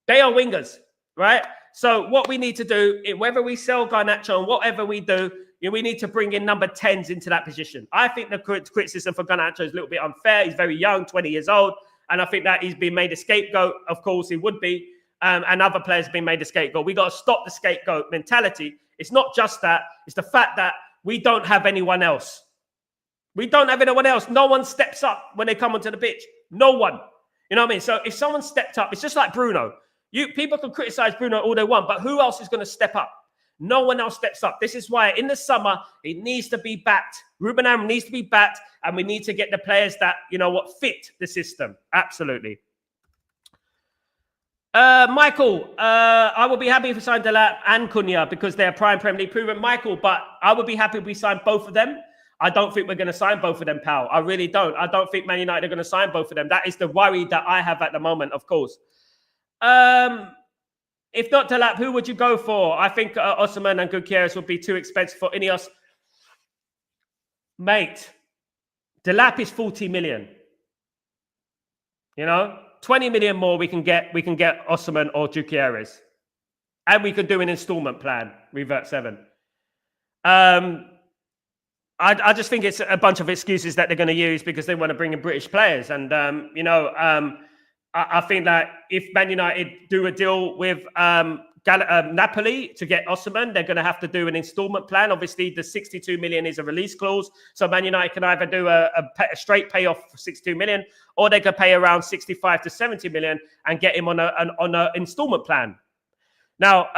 They are wingers, right? So what we need to do, whether we sell Garnacho and whatever we do, we need to bring in number 10s into that position. I think the criticism for Garnacho is a little bit unfair. He's very young, 20 years old. And I think that he's been made a scapegoat. Of course, he would be. And other players have been made a scapegoat. We got to stop the scapegoat mentality. It's not just that. It's the fact that we don't have anyone else. We don't have anyone else. No one steps up when they come onto the pitch. No one. You know what I mean? So if someone stepped up, it's just like Bruno. People can criticize Bruno all they want, but who else is going to step up? No one else steps up. This is why in the summer, it needs to be backed. Ruben Amorim needs to be backed, and we need to get the players that, fit the system. Absolutely. Michael, I will be happy if we sign Delap and Cunha because they're prime Premier League proven. Michael, but I would be happy if we sign both of them. I don't think we're going to sign both of them, pal. I really don't. I don't think Man United are going to sign both of them. That is the worry that I have at the moment, of course. If not Delap, who would you go for? I think Osimhen and Gutierrez would be too expensive for Ineos. Mate, Delap is 40 million. 20 million more we can get Osimhen or Gutierrez. And we can do an installment plan, Revert 7. I just think it's a bunch of excuses that they're going to use because they want to bring in British players. And, I think that if Man United do a deal with Napoli to get Osimhen, they're going to have to do an installment plan. Obviously, the 62 million is a release clause. So Man United can either do a straight payoff for 62 million, or they could pay around 65 to 70 million and get him on an installment plan. Now,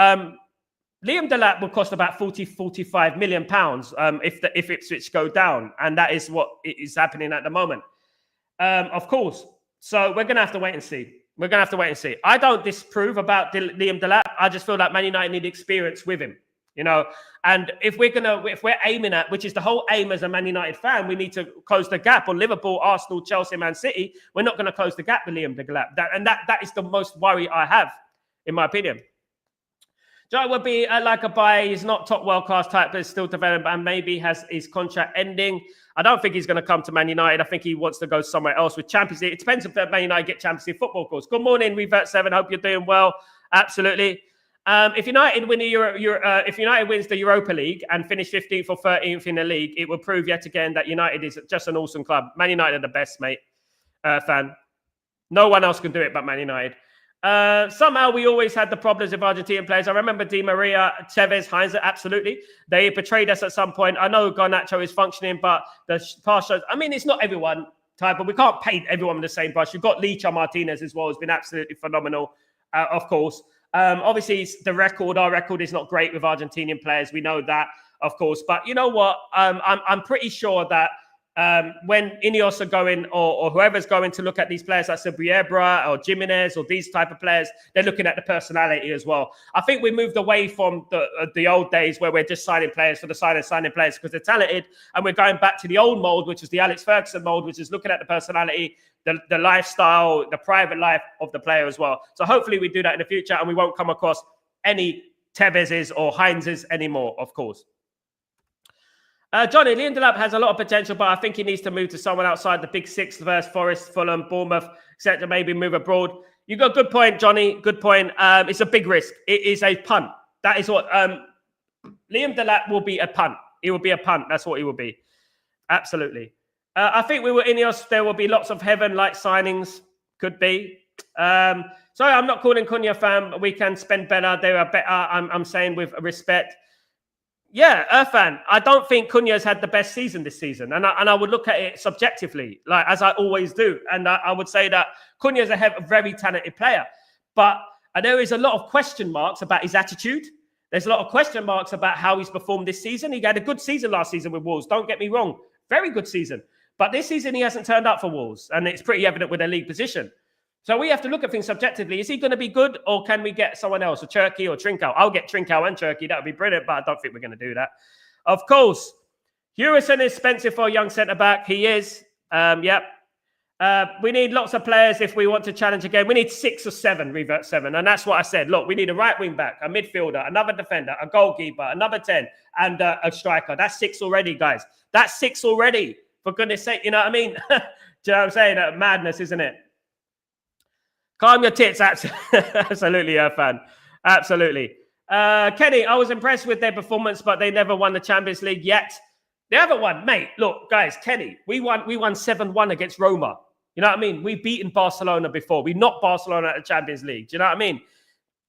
Liam Delap will cost about 45 million pounds if Ipswich go down. And that is what is happening at the moment. Of course. So we're going to have to wait and see. I don't disapprove about Liam Delap. I just feel like Man United need experience with him, And if we're aiming at, which is the whole aim as a Man United fan, we need to close the gap on Liverpool, Arsenal, Chelsea, Man City. We're not going to close the gap with Liam Delap. That is the most worry I have, in my opinion. Joe would be like a buy. He's not top world-class type, but is still developing and maybe has his contract ending. I don't think he's going to come to Man United. I think he wants to go somewhere else with Champions League. It depends if Man United get Champions League football, of course. Good morning, Revert 7. Hope you're doing well. Absolutely. If United wins the Europa League and finish 15th or 13th in the league, it will prove yet again that United is just an awesome club. Man United are the best, mate. Fan. No one else can do it but Man United. Somehow we always had the problems with Argentine players. I remember Di Maria, Tevez, Heinze, absolutely. They betrayed us at some point. I know Garnacho is functioning, but the past shows, it's not everyone type, but we can't paint everyone with the same brush. You've got Licha Martinez as well, who's been absolutely phenomenal, of course. Obviously, our record is not great with Argentinian players. We know that, of course. But you know what? I'm pretty sure that when Ineos are going or whoever's going to look at these players like Sabriebra or Jimenez or these type of players, they're looking at the personality as well. I think we moved away from the old days where we're just signing players for the signing players because they're talented, and we're going back to the old mold, which is the Alex Ferguson mold, which is looking at the personality, the lifestyle, the private life of the player as well. So hopefully we do that in the future and we won't come across any Tevez's or Heinz's anymore, of course. Johnny, Liam Delap has a lot of potential, but I think he needs to move to someone outside the big six versus Forest, Fulham, Bournemouth, etc. Maybe move abroad. You got a good point, Johnny. Good point. It's a big risk. It is a punt. That is what Liam Delap will be a punt. He will be a punt. That's what he will be. Absolutely. I think we were Ineos. There will be lots of heaven-like signings. Could be. Sorry, I'm not calling Cunha fan. We can spend better. They are better. I'm saying with respect. Yeah, Irfan, I don't think Cunha's had the best season this season. And I would look at it subjectively, like as I always do. And I would say that Cunha's a very talented player. But there is a lot of question marks about his attitude. There's a lot of question marks about how he's performed this season. He had a good season last season with Wolves. Don't get me wrong. Very good season. But this season, he hasn't turned up for Wolves. And it's pretty evident with their league position. So we have to look at things subjectively. Is he going to be good, or can we get someone else, a Cherky or Trincao? I'll get Trincao and Cherky. That would be brilliant, but I don't think we're going to do that. Of course, Hewison is expensive for a young centre-back. He is. Yep. We need lots of players if we want to challenge again. We need 6 or 7, revert 7. And that's what I said. Look, we need a right wing-back, a midfielder, another defender, a goalkeeper, another 10, and a striker. That's 6 already, guys. That's 6 already. For goodness sake, you know what I mean? Do you know what I'm saying? Madness, isn't it? Calm your tits, absolutely, fan. Absolutely. Kenny, I was impressed with their performance, but they never won the Champions League yet. They haven't won, mate. Look, guys, Kenny, we won 7-1 against Roma. You know what I mean? We've beaten Barcelona before. We knocked Barcelona at the Champions League. Do you know what I mean?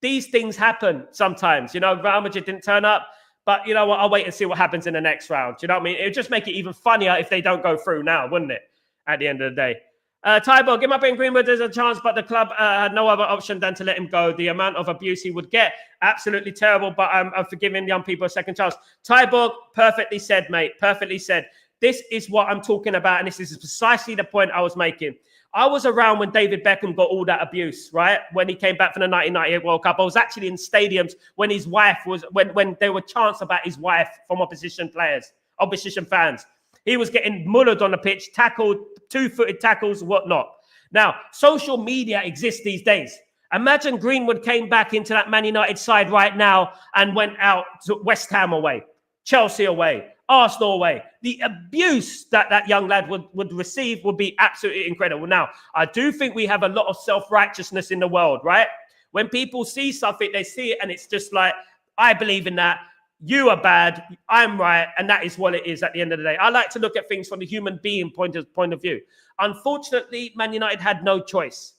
These things happen sometimes. You know, Real Madrid didn't turn up, but you know what? I'll wait and see what happens in the next round. Do you know what I mean? It would just make it even funnier if they don't go through now, wouldn't it? At the end of the day. Tybo, give up in Greenwood, there's a chance, but the club had no other option than to let him go. The amount of abuse he would get, absolutely terrible, but I'm forgiving young people a second chance. Tybo, perfectly said, mate, perfectly said. This is what I'm talking about, and this is precisely the point I was making. I was around when David Beckham got all that abuse, right? When he came back from the 1998 World Cup. I was actually in stadiums when his wife was, when there were chants about his wife from opposition players, opposition fans. He was getting mullered on the pitch, tackled, two-footed tackles, whatnot. Now, social media exists these days. Imagine Greenwood came back into that Man United side right now and went out to West Ham away, Chelsea away, Arsenal away. The abuse that that young lad would receive would be absolutely incredible. Now, I do think we have a lot of self-righteousness in the world, right? When people see something, they see it and it's just like, I believe in that. You are bad, I'm right, and that is what it is at the end of the day. I like to look at things from the human being point of view. Unfortunately, Man United had no choice.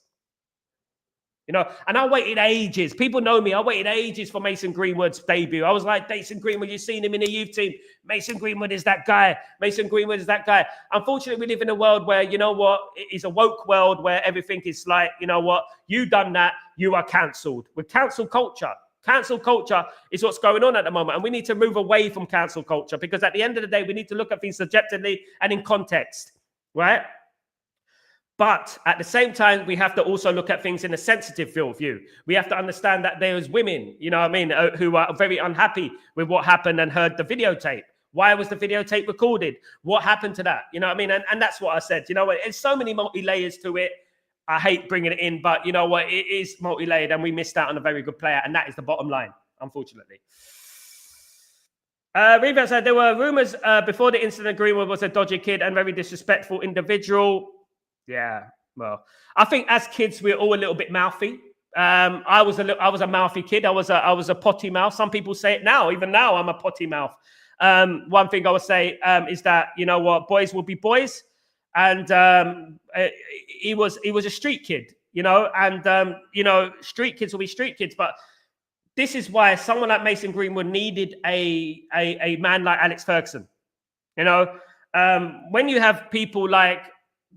You know, and I waited ages. People know me. I waited ages for Mason Greenwood's debut. I was like, Mason Greenwood, you've seen him in the youth team. Mason Greenwood is that guy. Mason Greenwood is that guy. Unfortunately, we live in a world where, you know what, it's a woke world where everything is like, you know what, you done that, you are cancelled. With cancel culture. Cancel culture is what's going on at the moment. And we need to move away from cancel culture because at the end of the day, we need to look at things subjectively and in context, right? But at the same time, we have to also look at things in a sensitive view. We have to understand that there's women, you know what I mean, who are very unhappy with what happened and heard the videotape. Why was the videotape recorded? What happened to that? You know what I mean? And that's what I said. You know what? There's so many multi-layers to it. I hate bringing it in, but you know what? It is multi-layered and we missed out on a very good player. And that is the bottom line, unfortunately. Reva said there were rumors before the incident Greenwood was a dodgy kid and very disrespectful individual. Yeah, well, I think as kids, we're all a little bit mouthy. I was a mouthy kid. I was a potty mouth. Some people say it now. Even now, I'm a potty mouth. One thing I would say is that, you know what, boys will be boys. And he was a street kid, you know, and, you know, street kids will be street kids. But this is why someone like Mason Greenwood needed a man like Alex Ferguson. You know, when you have people like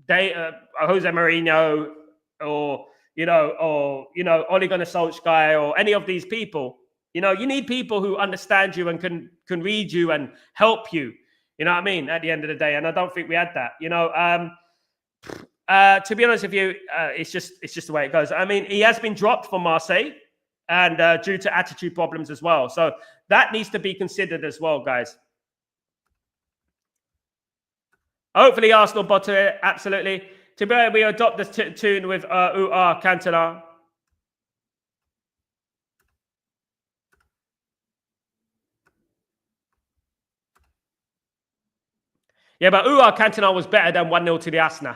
Jose Mourinho or Ole Gunnar Solskjaer or any of these people, you know, you need people who understand you and can read you and help you. You know what I mean? At the end of the day, and I don't think we had that. You know, to be honest with you, it's just the way it goes. I mean, he has been dropped from Marseille, and due to attitude problems as well. So that needs to be considered as well, guys. Hopefully, Arsenal bottle it. Absolutely. Today we adopt this tune with Cantona. Yeah, but Cantona was better than 1-0 to the Arsenal.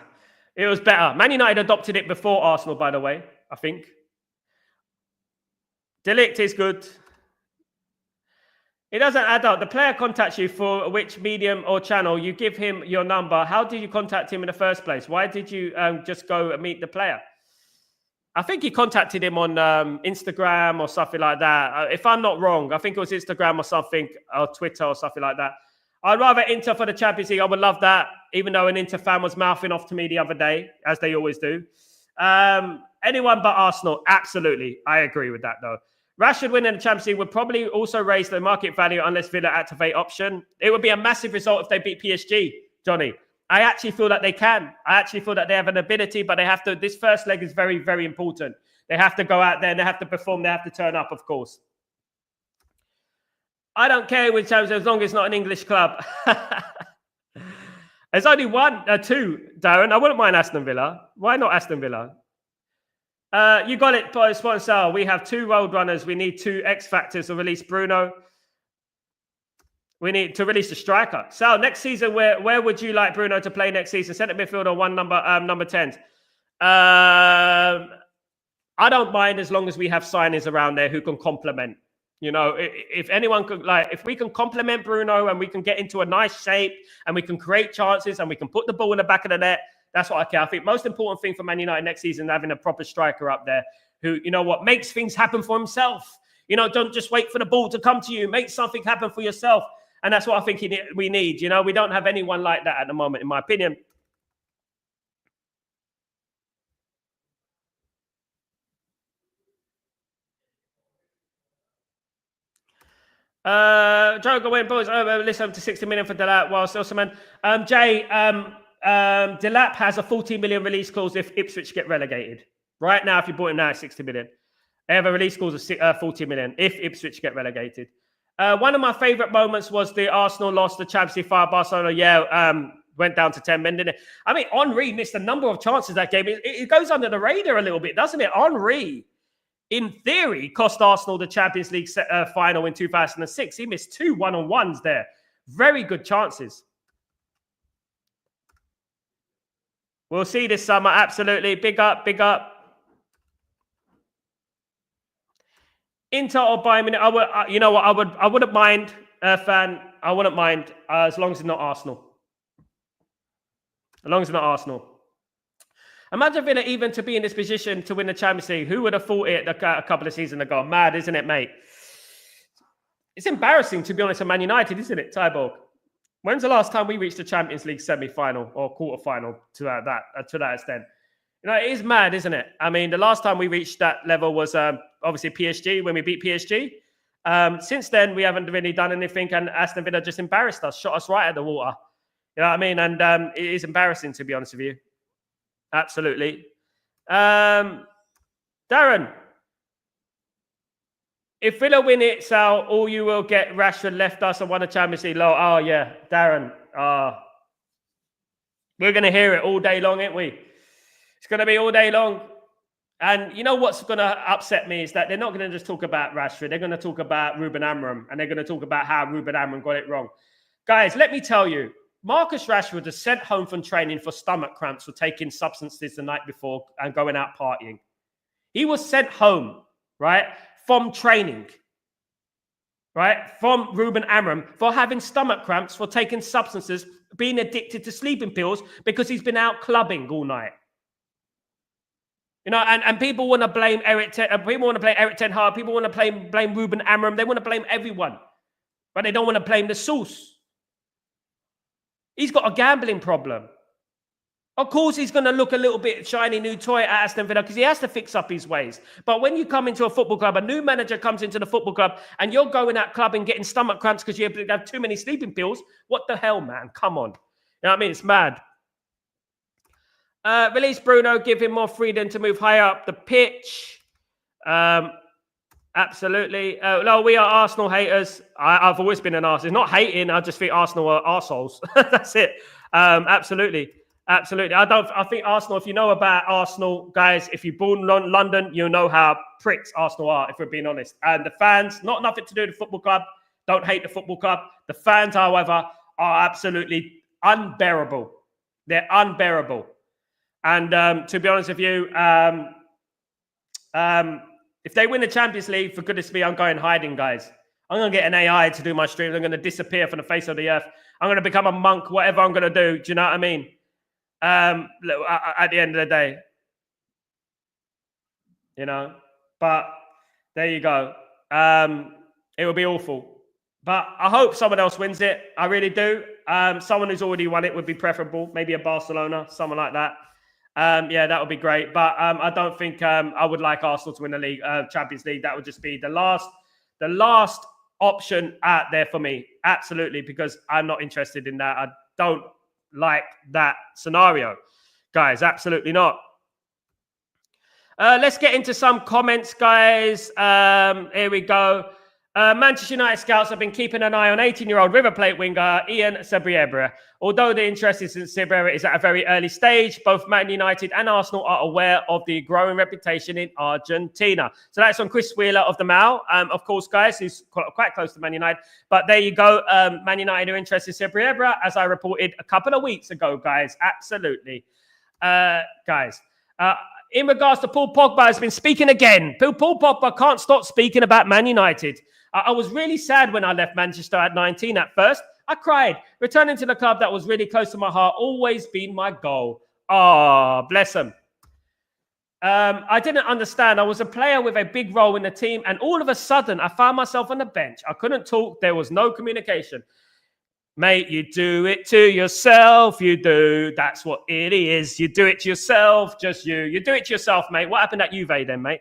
It was better. Man United adopted it before Arsenal, by the way, I think. Delict is good. It doesn't add up. The player contacts you for which medium or channel. You give him your number. How did you contact him in the first place? Why did you just go and meet the player? I think he contacted him on Instagram or something like that. If I'm not wrong, I think it was Instagram or something, or Twitter or something like that. I'd rather Inter for the Champions League. I would love that, even though an Inter fan was mouthing off to me the other day, as they always do. Anyone but Arsenal, absolutely. I agree with that, though. Rashford winning the Champions League would probably also raise the market value unless Villa activate option. It would be a massive result if they beat PSG, Johnny. I actually feel that they can. I actually feel that they have an ability, but they have to. This first leg is very, very important. They have to go out there and they have to perform. They have to turn up, of course. I don't care which terms as long as it's not an English club. There's only two, Darren. I wouldn't mind Aston Villa. Why not Aston Villa? You got it, sponsor. We have 2 road runners. We need 2 X factors to release Bruno. We need to release the striker. So next season, where would you like Bruno to play next season? Centre midfielder, 1 number 10. I don't mind as long as we have signings around there who can complement. You know, if anyone could, if we can complement Bruno and we can get into a nice shape and we can create chances and we can put the ball in the back of the net, that's what I care. I think most important thing for Man United next season is having a proper striker up there who, you know what, makes things happen for himself. You know, don't just wait for the ball to come to you. Make something happen for yourself. And that's what I think we need. You know, we don't have anyone like that at the moment, in my opinion. Joker went, boys, listen to 60 million for Delap. While Silverman, Jay, Delap has a 40 million release clause if Ipswich get relegated. Right now, if you bought him now, it's 60 million. They have a release clause of 40 million if Ipswich get relegated. One of my favourite moments was the Arsenal lost the Champions League via Barcelona. Yeah, went down to 10 men, didn't it? I mean, Henry missed a number of chances that game. It goes under the radar a little bit, doesn't it? Henry, in theory, cost Arsenal the Champions League final in 2006. He missed 2 one-on-ones there. Very good chances. We'll see this summer, absolutely. Big up, big up. Inter or Bayern Munich, you know what? I wouldn't mind, fan. I wouldn't mind as long as it's not Arsenal. As long as it's not Arsenal. Imagine Villa even to be in this position to win the Champions League. Who would have thought it a couple of seasons ago? Mad, isn't it, mate? It's embarrassing, to be honest, at Man United, isn't it, Tyborg? When's the last time we reached the Champions League semi-final or quarter-final to that extent? You know, it is mad, isn't it? I mean, the last time we reached that level was obviously PSG, when we beat PSG. Since then, we haven't really done anything, and Aston Villa just embarrassed us, shot us right at the water. You know what I mean? And it is embarrassing, to be honest with you. Absolutely. Darren, if Villa win it, Sal, all you will get Rashford left us and won a Champions League. Oh, yeah, Darren. We're going to hear it all day long, ain't we? It's going to be all day long. And you know what's going to upset me is that they're not going to just talk about Rashford. They're going to talk about Ruben Amorim, and they're going to talk about how Ruben Amorim got it wrong. Guys, let me tell you, Marcus Rashford was sent home from training for stomach cramps for taking substances the night before and going out partying. He was sent home, right, from training, right, from Ruben Amorim for having stomach cramps for taking substances, being addicted to sleeping pills because he's been out clubbing all night. You know, and people want to blame people want to blame Eric Ten Hag. People want to blame Ruben Amorim. They want to blame everyone, but they don't want to blame the source. He's got a gambling problem. Of course, he's going to look a little bit shiny new toy at Aston Villa because he has to fix up his ways. But when you come into a football club, a new manager comes into the football club, and you're going out clubbing, getting stomach cramps because you have too many sleeping pills. What the hell, man? Come on. You know what I mean? It's mad. Release Bruno, give him more freedom to move higher up the pitch. Absolutely. No, we are Arsenal haters. I've always been an Arsenal. It's not hating. I just think Arsenal are arseholes. That's it. Absolutely. Absolutely. I think Arsenal, if you know about Arsenal, guys, if you're born in London, you know how pricks Arsenal are, if we're being honest. And the fans, nothing to do with the football club, don't hate the football club. The fans, however, are absolutely unbearable. They're unbearable. And to be honest with you, if they win the Champions League, for goodness me, I'm going hiding, guys. I'm going to get an AI to do my streams. I'm going to disappear from the face of the earth. I'm going to become a monk, whatever I'm going to do. Do you know what I mean? At the end of the day. You know? But there you go. It will be awful. But I hope someone else wins it. I really do. Someone who's already won it would be preferable. Maybe a Barcelona, someone like that. Yeah, that would be great. But I don't think I would like Arsenal to win the league, Champions League. That would just be the last option out there for me. Absolutely, because I'm not interested in that. I don't like that scenario, guys. Absolutely not. Let's get into some comments, guys. Here we go. Manchester United scouts have been keeping an eye on 18-year-old River Plate winger Ian Cebriera. Although the interest in Cebriera is at a very early stage, both Man United and Arsenal are aware of the growing reputation in Argentina. So that's on Chris Wheeler of the Mail, of course, guys, who's quite close to Man United. But there you go. Man United are interested in Cebriera, as I reported a couple of weeks ago, guys. Absolutely. Guys. In regards to Paul Pogba, has been speaking again. Paul Pogba can't stop speaking about Man United. I was really sad when I left Manchester at 19 at first. I cried. Returning to the club that was really close to my heart, always been my goal. Oh, bless him. I didn't understand. I was a player with a big role in the team, and all of a sudden, I found myself on the bench. I couldn't talk. There was no communication. Mate, you do it to yourself. You do. That's what it is. You do it to yourself. Just you. You do it to yourself, mate. What happened at Juve then, mate?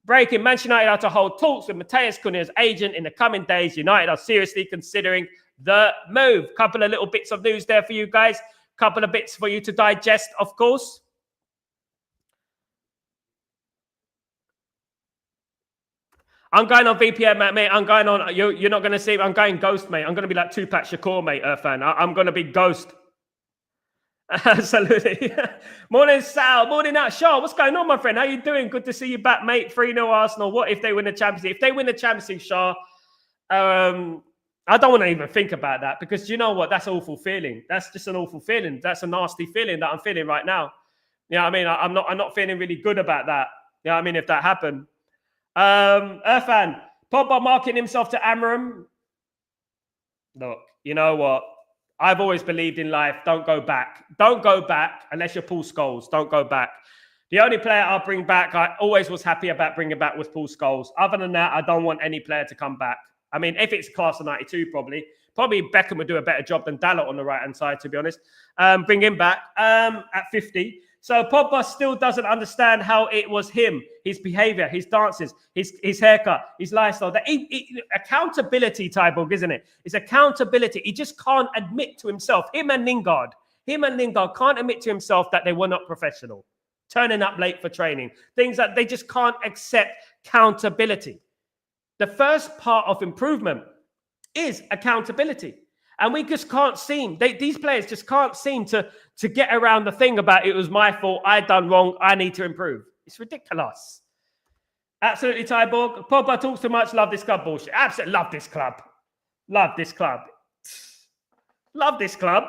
Breaking. Manchester United are to hold talks with Matheus Cunha's agent in the coming days. United are seriously considering the move. Couple of little bits of news there for you guys. Couple of bits for you to digest, of course. I'm going on VPN, mate. I'm going on. You're not going to see me. I'm going Ghost, mate. I'm going to be like Tupac Shakur, mate, fan. I'm going to be Ghost. Absolutely. Morning, Sal. Morning, out. Shaw. What's going on, my friend? How you doing? Good to see you back, mate. 3-0 Arsenal. What if they win the Champions League? If they win the Champions League, Shaw, I don't want to even think about that, because you know what? That's an awful feeling. That's just an awful feeling. That's a nasty feeling that I'm feeling right now. You know what I mean? I'm not feeling really good about that. You know what I mean? If that happened. Irfan, Pogba marking himself to Amarim. Look, you know what? I've always believed in life. Don't go back. Don't go back unless you're Paul Scholes. Don't go back. The only player I'll bring back, I always was happy about bringing back, was Paul Scholes. Other than that, I don't want any player to come back. I mean, if it's class of 92, probably Beckham would do a better job than Dalot on the right-hand side, to be honest. Bring him back at 50. So Pogba still doesn't understand how it was him, his behavior, his dances, his haircut, his lifestyle. Accountability, Tyborg, isn't it? It's accountability. He just can't admit to himself. Him and Lingard can't admit to himself that they were not professional. Turning up late for training. Things that they just can't accept accountability. The first part of improvement is accountability. And we just can't seem, these players just can't seem to get around the thing about it was my fault, I done wrong, I need to improve. It's ridiculous. Absolutely, Tyborg. Pogba talks too much, love this club bullshit. Absolutely love this club. Love this club. Love this club.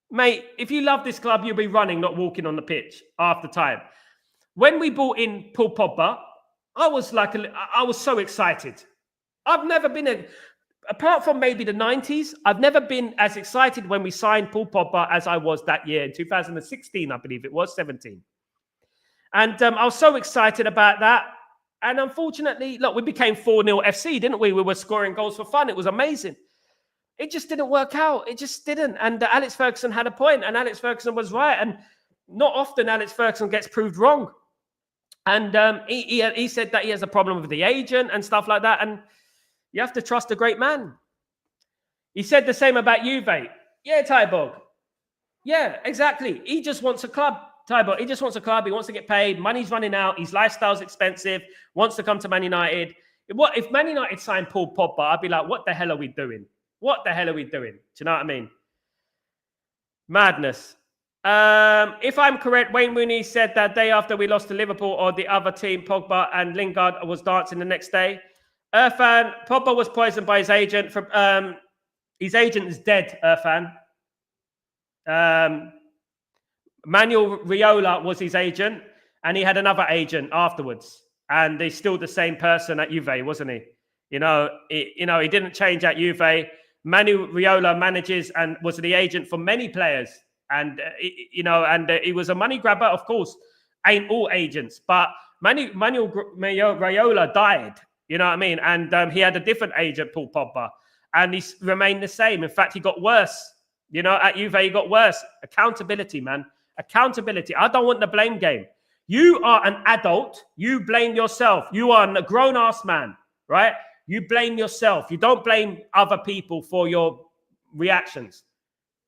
Mate, if you love this club, you'll be running, not walking on the pitch after time. When we brought in Paul Pogba, I was so excited. I've never been apart from maybe the 90s, I've never been as excited when we signed Paul Pogba as I was that year in 2016, I believe it was, 17. And I was so excited about that. And unfortunately, look, we became 4-0 FC, didn't we? We were scoring goals for fun. It was amazing. It just didn't work out. It just didn't. And Alex Ferguson had a point, and Alex Ferguson was right. And not often Alex Ferguson gets proved wrong. And he said that he has a problem with the agent and stuff like that. And you have to trust a great man. He said the same about Juve. Yeah, Tyborg. Yeah, exactly. He just wants a club, Tyborg. He just wants a club. He wants to get paid. Money's running out. His lifestyle's expensive. Wants to come to Man United. If Man United signed Paul Pogba, I'd be like, what the hell are we doing? What the hell are we doing? Do you know what I mean? Madness. If I'm correct, Wayne Rooney said that day after we lost to Liverpool or the other team, Pogba and Lingard was dancing the next day. Irfan, Pogba was poisoned by his agent. His agent is dead, fan. Manuel Riola was his agent, and he had another agent afterwards. And he's still the same person at Juve, wasn't he? He didn't change at Juve. Manuel Riola manages and was the agent for many players. And, he was a money grabber, of course. Ain't all agents. But Manuel Riola died, you know what I mean? And he had a different agent, Paul Pogba. And he remained the same. In fact, he got worse. At Juve, he got worse. Accountability, man. Accountability. I don't want the blame game. You are an adult. You blame yourself. You are a grown-ass man, right? You blame yourself. You don't blame other people for your reactions.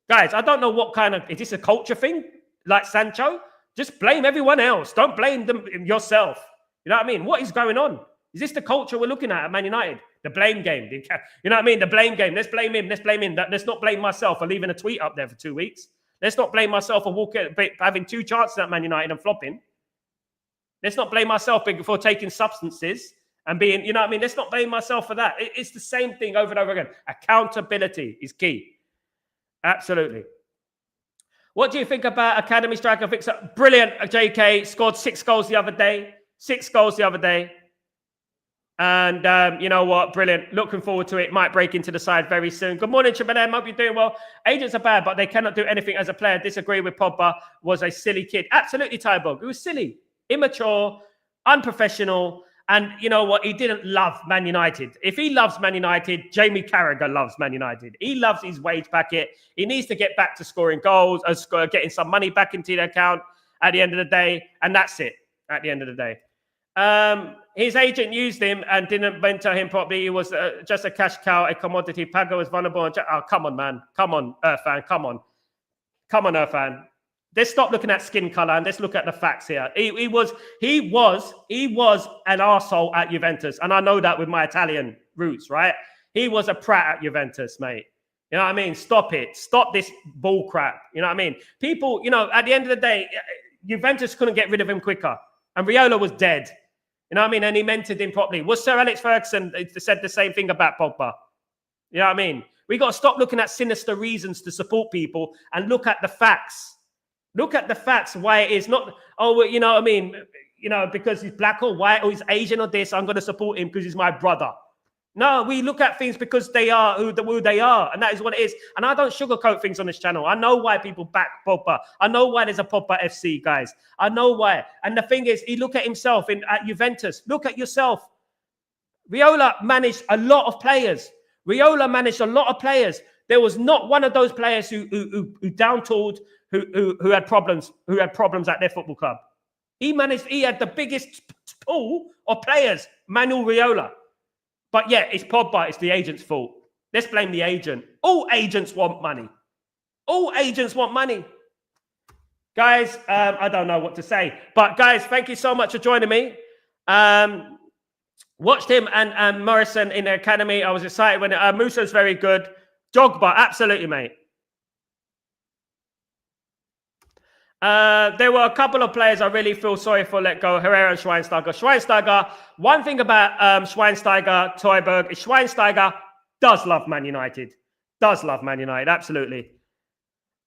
Guys, I don't know what kind of... Is this a culture thing? Like Sancho? Just blame everyone else. Don't blame them yourself. You know what I mean? What is going on? Is this the culture we're looking at Man United? The blame game. You know what I mean? The blame game. Let's blame him. Let's blame him. Let's not blame myself for leaving a tweet up there for 2 weeks. Let's not blame myself for having 2 chances at Man United and flopping. Let's not blame myself for taking substances and being, you know what I mean? Let's not blame myself for that. It's the same thing over and over again. Accountability is key. Absolutely. What do you think about Academy striker fixer? Brilliant, JK. Scored 6 goals the other day. 6 goals the other day. And you know what? Brilliant. Looking forward to it. Might break into the side very soon. Good morning, Chibanem. Hope you're doing well. Agents are bad, but they cannot do anything as a player. Disagree with Pogba. Was a silly kid. Absolutely, Tybog. It was silly. Immature. Unprofessional. And you know what? He didn't love Man United. If he loves Man United, Jamie Carragher loves Man United. He loves his wage packet. He needs to get back to scoring goals, getting some money back into the account at the end of the day. And that's it at the end of the day. His agent used him and didn't mentor him properly. He was just a cash cow, a commodity. Pago was vulnerable. Oh, come on, man. Come on, Irfan. Come on. Come on, Irfan. Let's stop looking at skin color and let's look at the facts here. He was an arsehole at Juventus. And I know that with my Italian roots, right? He was a prat at Juventus, mate. You know what I mean? Stop it. Stop this bull crap. You know what I mean? People, at the end of the day, Juventus couldn't get rid of him quicker. And Riola was dead. You know what I mean? And he mentored him properly. Was Sir Alex Ferguson said the same thing about Pogba? You know what I mean? We got to stop looking at sinister reasons to support people and look at the facts. Look at the facts, why it is not, you know what I mean? Because he's black or white or he's Asian or this, I'm going to support him because he's my brother. No, we look at things because they are who they are. And that is what it is. And I don't sugarcoat things on this channel. I know why people back Pogba. I know why there's a Pogba FC, guys. I know why. And the thing is, he look at himself at Juventus. Look at yourself. Riola managed a lot of players. There was not one of those players who down-tooled, who had problems at their football club. He had the biggest pool of players, Manuel Riola. But yeah, it's Pogba, it's the agent's fault. Let's blame the agent. All agents want money. Guys, I don't know what to say. But guys, thank you so much for joining me. Watched him and Morrison in the academy. I was excited when Musa's very good. Jogba, absolutely, mate. There were a couple of players I really feel sorry for let go. Herrera and Schweinsteiger. One thing about Schweinsteiger, Teuberg, is Schweinsteiger does love Man United. Absolutely.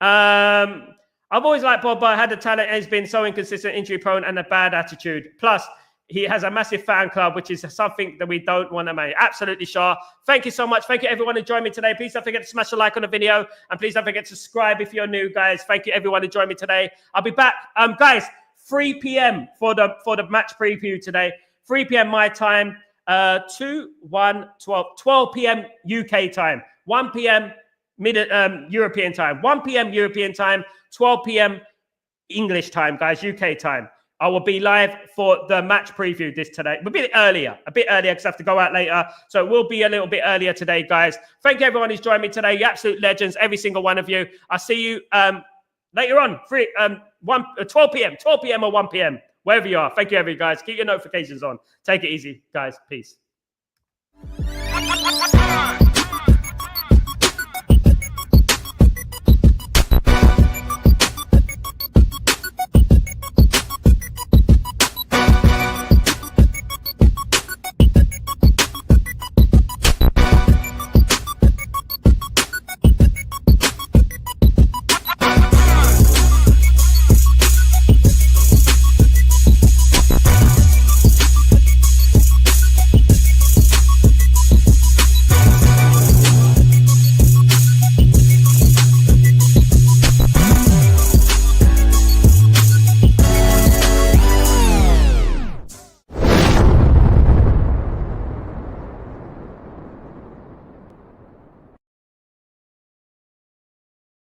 I've always liked Pogba, had the talent, has been so inconsistent, injury prone, and a bad attitude. Plus, he has a massive fan club, which is something that we don't want to make. Absolutely, Shah. Thank you so much. Thank you, everyone who joined me today. Please don't forget to smash a like on the video. And please don't forget to subscribe if you're new, guys. Thank you, everyone who joined me today. I'll be back. Guys, 3 p.m. for the match preview today. 3 p.m. my time. 12 p.m. UK time. 1 p.m. European time. 1 p.m. European time. 12 p.m. English time, guys. UK time. I will be live for the match preview today. A bit earlier because I have to go out later. So it will be a little bit earlier today, guys. Thank you, everyone who's joined me today. You absolute legends, every single one of you. I'll see you later on, 12 p.m. or 1 p.m., wherever you are. Thank you, everyone, guys. Keep your notifications on. Take it easy, guys. Peace.